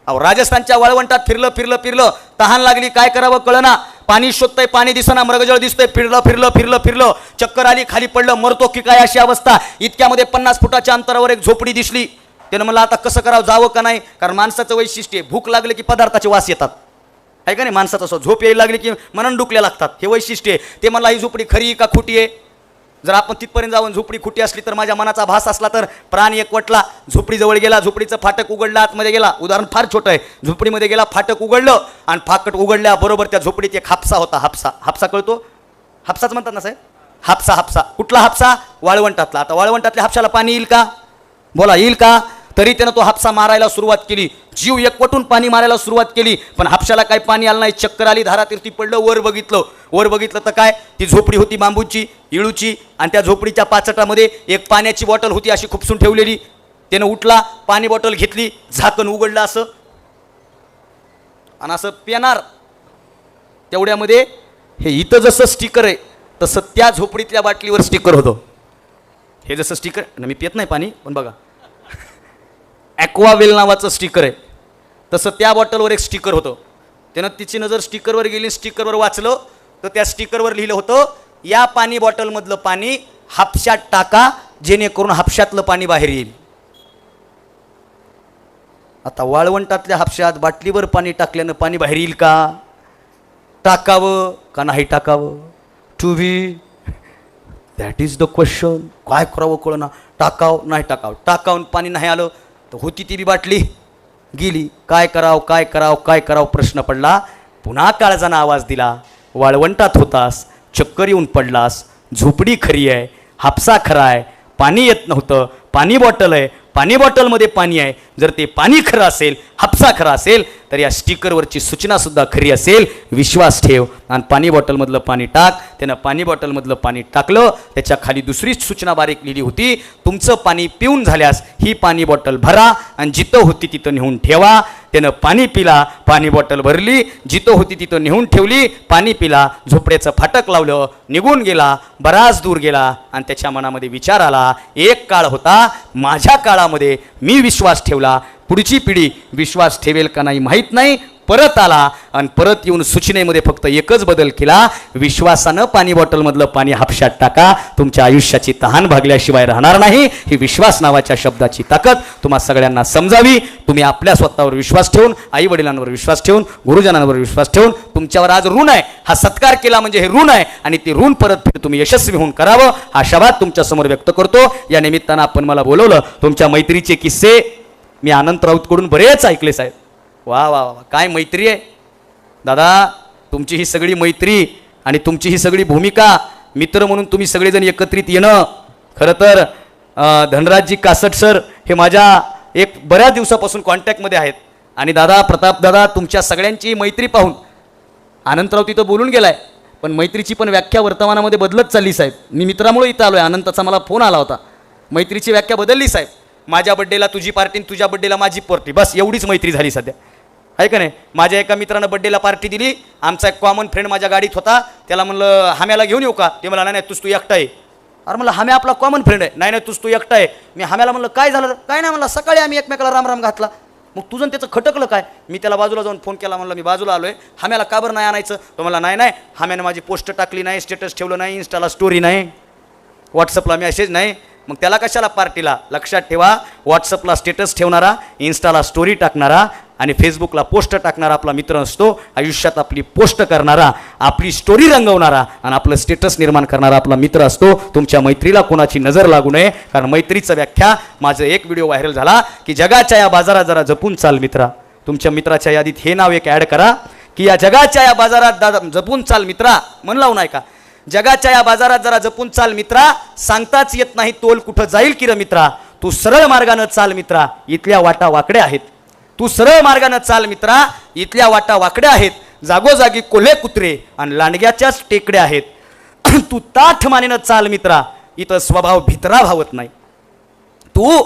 अहो, राजस्थानच्या वाळवंटात फिरलं फिरलं फिरलं, तहान लागली, काय करावं कळना, पाणी शोधतंय, पाणी दिसना, मृगजळ दिसतंय, फिरलं फिरलं फिरलं फिरलं, चक्कर आली, खाली पडलं, मरतो की काय अशी अवस्था. इतक्यामध्ये 50 फुटाच्या अंतरावर एक झोपडी दिसली. त्यानं म्हणलं आता कसं करावं, जावं का नाही, कारण माणसाचं वैशिष्ट्य आहे, भूक लागली की पदार्थाचे वास येतात, आहे का नाही? माणसाचं असं झोप यायला लागली की मनन डुकल्या लागतात, हे वैशिष्ट्य आहे. ते म्हणला ही झोपडी खरी का खोटी आहे? जर आपण तिथपर्यंत जाऊन झोपडी खोटी असली तर, माझ्या मनाचा भास असला तर, प्राण एकवटला, झोपडीजवळ गेला, झोपडीचं फाटक उघडलं, आतमध्ये गेला. उदाहरण फार छोटं आहे. झोपडीमध्ये गेला, फाटक उघडलं, आणि फाटक उघडल्याबरोबर त्या झोपडीत एक हापसा होता. हापसा, हापसा कळतो? हापसाच म्हणतात ना साहेब? हापसा. हापसा कुठला हापसा? वाळवंटातला. आता वाळवंटातल्या हापशाला पाणी येईल का? बोला, येईल का? तरी त्यानं तो हापसा मारायला सुरुवात केली, जीव एकवटून पाणी मारायला सुरुवात केली, पण हापशाला काही पाणी आलं नाही. चक्कर आली, धारातीर्थी पडलं. वर बघितलं तर काय, ती झोपडी होती बांबूची, इळूची, आणि त्या झोपडीच्या पाचटामध्ये एक पाण्याची बॉटल होती अशी खुपसून ठेवलेली. त्यानं उठला, पाणी बॉटल घेतली, झाकण उघडलं असं, आणि असं पेणार. तेवढ्यामध्ये हे इथं जसं स्टिकर आहे तसं त्या झोपडीतल्या बाटलीवर स्टिकर होतं. हे जसं स्टिकर, मी पित नाही पाणी, पण बघा, ॲक्वावेल नावाचं स्टिकर आहे, तसं त्या बॉटलवर एक स्टिकर होतं. त्यानं तिची नजर स्टिकरवर गेली, स्टिकरवर वाचलं तर त्या स्टिकरवर लिहिलं होतं, या पाणी बॉटलमधलं पाणी हापशात टाका, जेणेकरून हापशातलं पाणी बाहेर येईल. आता वाळवंटातल्या हापशात बाटलीवर पाणी टाकल्यानं पाणी बाहेर येईल का? टाकावं का नाही टाकावं? To be that is the question. काय करावं कळना, टाकाव नाही टाकावं. टाकावून पाणी नाही आलं तर होती ती बी बाटली गेली. काय करावं प्रश्न पडला. पुन्हा काळजानं आवाज दिला, वाळवंटात होतास, चक्कर येऊन पडलास, झोपडी खरी आहे, हापसा खरा आहे, पाणी येत नव्हतं, पाणी बॉटल आहे, पाणी बॉटलमध्ये पाणी आहे. जर ते पाणी खरं असेल, हापसा खरा असेल, तर या स्टिकरवरची सूचनासुद्धा खरी असेल. विश्वास ठेव आणि पाणी बॉटलमधलं पाणी टाक. त्यानं पाणी बॉटलमधलं पाणी टाकलं, त्याच्या खाली दुसरीच सूचना बारीक लिहिली होती, तुमचं पाणी पिऊन झाल्यास ही पाणी बॉटल भरा आणि जिथं होती तिथं नेऊन ठेवा. त्यानं पाणी पिला, पाणी बॉटल भरली, जिथं होती तिथं नेऊन ठेवली, पाणी पिला, झोपड्याचं फाटक लावलं, निघून गेला, बराच दूर गेला, आणि त्याच्या मनामध्ये विचार आला, एक काळ होता, माझ्या काळामध्ये मी विश्वास ठेवला, पुढची पिढी विश्वास ठेवेल का नाही माहीत नाही. परत आला आणि परत येऊन सूचनेमध्ये फक्त एकच बदल केला, विश्वासानं पाणी बॉटलमधलं पाणी हापशात टाका, तुमच्या आयुष्याची तहान भागल्याशिवाय राहणार नाही. ही विश्वास नावाच्या शब्दाची ताकद तुम्हा सगळ्यांना समजावी. तुम्ही आपल्या स्वतःवर विश्वास ठेवून, आई वडिलांवर विश्वास ठेवून, गुरुजनांवर विश्वास ठेवून, तुमच्यावर आज ऋण आहे, हा सत्कार केला म्हणजे हे ऋण आहे, आणि ते ऋण परतफेड तुम्ही यशस्वी होऊन करावं, हा आशावाद तुमच्यासमोर व्यक्त करतो. या निमित्तानं आपण मला बोलवलं, तुमच्या मैत्रीचे किस्से मी अनंत राऊतकडून बरेच ऐकले साहेब. वा वा वा, काय मैत्री आहे दादा तुमची ही सगळी मैत्री आणि तुमची ही सगळी भूमिका. मित्र म्हणून तुम्ही सगळेजण एकत्रित येणं. खरं तर धनराजजी कासट सर हे माझ्या एक बऱ्याच दिवसापासून कॉन्टॅक्टमध्ये आहेत, आणि दादा प्रताप दादा तुमच्या सगळ्यांची मैत्री पाहून अनंतराव तिथं बोलून गेलाय, पण मैत्रीची पण व्याख्या वर्तमानामध्ये बदलत चालली साहेब. मी मित्रामुळे इथं आलो आहे, अनंताचा मला फोन आला होता, मैत्रीची व्याख्या बदलली साहेब. माझ्या बड्डेला तुझी पार्टी, तुझ्या बड्डेला माझी पार्टी, बस एवढीच मैत्री झाली सध्या, आहे का नाही. माझ्या एका मित्रानं बड्डेला पार्टी दिली. आमचा एक कॉमन फ्रेंड माझ्या गाडीत होता, त्याला म्हणलं हाम्याला घेऊन येऊ का? ते मला नाही तूच तू एकटा आहे. अरे म्हणलं हाम्या आपला कॉमन फ्रेंड आहे. नाही तूच तू एकटा आहे. मी हाम्याला म्हणलं काय झालं? काय नाही म्हणलं, सकाळी आम्ही एकमेकाला राम घातला. मग तुझं त्याचं खटकलं काय? मी त्याला बाजूला जाऊन फोन केला, म्हणलं मी बाजूला आलोय, हाम्याला का बरं नाही आणायचं? तो मला नाही, हाम्यानं माझी पोस्ट टाकली नाही, स्टेटस ठेवलं नाही, इन्स्टाला स्टोरी नाही, व्हॉट्सअपला मेसेज नाही, मग त्याला कशाला पार्टीला? लक्षात ठेवा, व्हॉट्सअपला स्टेटस ठेवणारा, इन्स्टाला स्टोरी टाकणारा आणि फेसबुकला पोस्ट टाकणारा आपला मित्र असतो. आयुष्यात आपली पोस्ट करणारा, आपली स्टोरी रंगवणारा आणि आपलं स्टेटस निर्माण करणारा आपला मित्र असतो. तुमच्या मैत्रीला कोणाची नजर लागू नये, कारण मैत्रीचं व्याख्या, माझं एक व्हिडिओ व्हायरल झाला की जगाच्या या बाजारात जरा जपून चाल मित्रा. तुमच्या मित्राच्या यादीत हे नाव एक ॲड करा की या जगाच्या या बाजारात जपून चाल मित्रा. मन लावून आहे का? जगाच्या या बाजारात जरा जपून चाल मित्रा, सांगताच येत नाही तोल कुठं जाईल की र मित्रा. तू सरळ मार्गानं चाल मित्रा, इथल्या वाटा वाकड्या आहेत. तू सरळ मार्गानं चाल मित्रा, इथल्या वाटा वाकड्या आहेत. जागोजागी कोल्हे कुत्रे आणि लांडग्याच्याच टेकड्या आहेत. तू ताठ मानेनं चाल मित्रा, इथं स्वभाव भित्रा भावत नाही. तू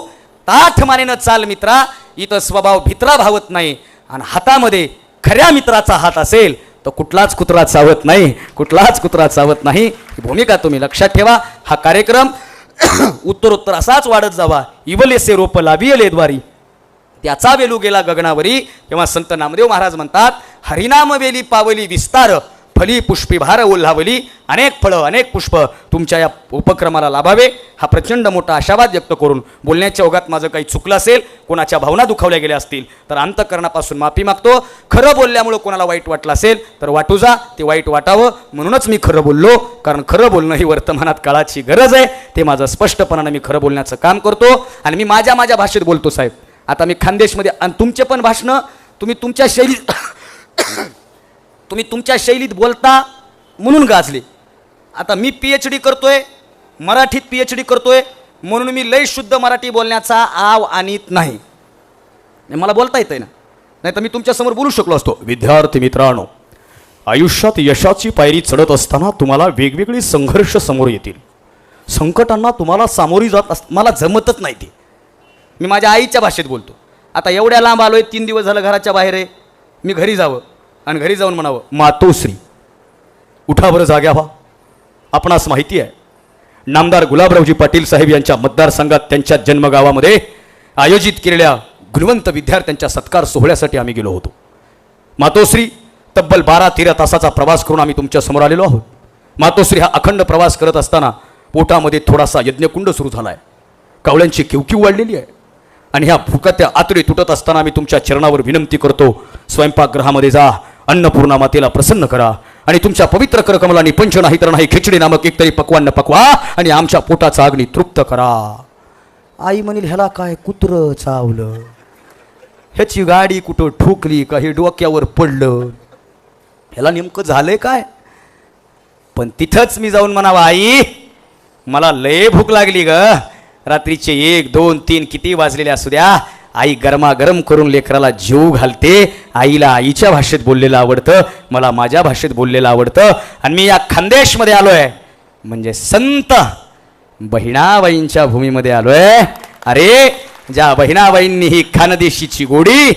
ताठ मानेनं चाल मित्रा, इथं स्वभाव भित्रा भावत नाही. आणि हातामध्ये खऱ्या मित्राचा हात असेल तर कुठलाच कुत्रा चावत नाही, कुठलाच कुत्रा चावत नाही. ही भूमिका तुम्ही लक्षात ठेवा. हा कार्यक्रम उत्तरोत्तर असाच वाढत जावा. इवलेसे रोप लाभियले द्वारी, त्याचा वेलू गेला गगनावरी. तेव्हा संत नामदेव महाराज म्हणतात, हरिनाम वेली पावली विस्तार, फली पुष्पी भार ओल्हावली. अनेक फळं अनेक पुष्प तुमच्या या उपक्रमाला लाभावे हा प्रचंड मोठा आशावाद व्यक्त करून, बोलण्याच्या ओघात माझं काही चुकलं असेल, कोणाच्या भावना दुखावल्या गेल्या असतील तर अंतःकरणापासून माफी मागतो. खरं बोलल्यामुळं कोणाला वाईट वाटलं असेल तर वाटू जा, ते वाईट वाटावं म्हणूनच मी खरं बोललो. कारण खरं बोलणं ही वर्तमानात काळाची गरज आहे. ते माझं स्पष्टपणानं मी खरं बोलण्याचं काम करतो. आणि मी माझ्या भाषेत बोलतो साहेब. आता मी खानदेशमध्ये, आणि तुमचे पण भाषणं तुम्ही तुमच्या शैलीत बोलता म्हणून गाजले. आता मी PhD करतोय, मराठीत PhD करतोय म्हणून मी लय शुद्ध मराठी बोलण्याचा आव आणीत नाही. मला बोलता येतंय ना, नाही तर मी तुमच्यासमोर बोलू शकलो असतो. विद्यार्थी मित्रांनो, आयुष्यात यशाची पायरी चढत असताना तुम्हाला वेगवेगळे संघर्ष समोर येतील. संकटांना तुम्हाला सामोरी जात मला जमतच नाही. ते मी माझ्या आईच्या भाषेत बोलतो. आता एवढ्या लांब आलोय, 3 दिवस झालं घराच्या बाहेर आहे. मी घरी जावं आणि घरी जाऊन म्हणावं, मातोश्री उठा बरं, जाग्या व्हा. आपणास माहिती आहे, नामदार गुलाबरावजी पाटील साहेब यांच्या मतदारसंघात त्यांच्या जन्मगावामध्ये आयोजित केलेल्या गुणवंत विद्यार्थ्यांच्या सत्कार सोहळ्यासाठी आम्ही गेलो होतो. मातोश्री तब्बल 12-13 तासाचा प्रवास करून आम्ही तुमच्या समोर आलेलो आहोत. मातोश्री हा अखंड प्रवास करत असताना पोटामध्ये थोडासा यज्ञकुंड सुरू झाला आहे. कावळ्यांची किवकिव वाढलेली आहे. आणि ह्या भुकत्या आतुरी तुटत असताना आम्ही तुमच्या चरणावर विनंती करतो, स्वयंपाकगृहामध्ये जा, अन्नपूर्णा मातेला प्रसन्न करा आणि तुमच्या पवित्र करकमलांनी पंच नाही तर नाही खिचडी नामक एकतरी पक्वान्न पकवा आणि आमच्या पोटाचा अग्नी तृप्त करा. आई म्हणेल, ह्याला काय कुत्रं चावलं, ह्याची गाडी कुठं ठोकली, काही डोक्यावर पडलं, ह्याला नेमकं झालंय काय. पण तिथंच मी जाऊन म्हणावा, आई मला लय भूक लागली ग. रात्रीचे 1, 2, 3 किती वाजलेले असू द्या, आई गरमागरम करून लेकराला जीव घालते. आईला आईच्या भाषेत बोललेलं आवडतं, मला माझ्या भाषेत बोललेलं आवडतं. आणि मी या खानदेशमध्ये आलोय म्हणजे संत बहिणाबाईंच्या भूमीमध्ये आलोय. अरे ज्या बहिणाबाईंनी ही खानदेशीची गोडी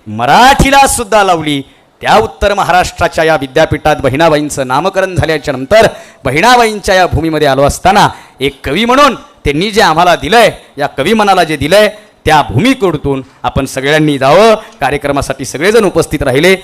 मराठीला सुद्धा लावली, त्या उत्तर महाराष्ट्राच्या या विद्यापीठात बहिणाबाईंचं नामकरण झाल्याच्या नंतर बहिणाबाईंच्या या भूमीमध्ये आलो असताना एक कवी म्हणून त्यांनी जे आम्हाला दिलंय, या कवी मनाला जे दिलंय, त्या भूमीकडून आपण सगळ्यांनी जावं. कार्यक्रमासाठी सगळेजण उपस्थित राहिले.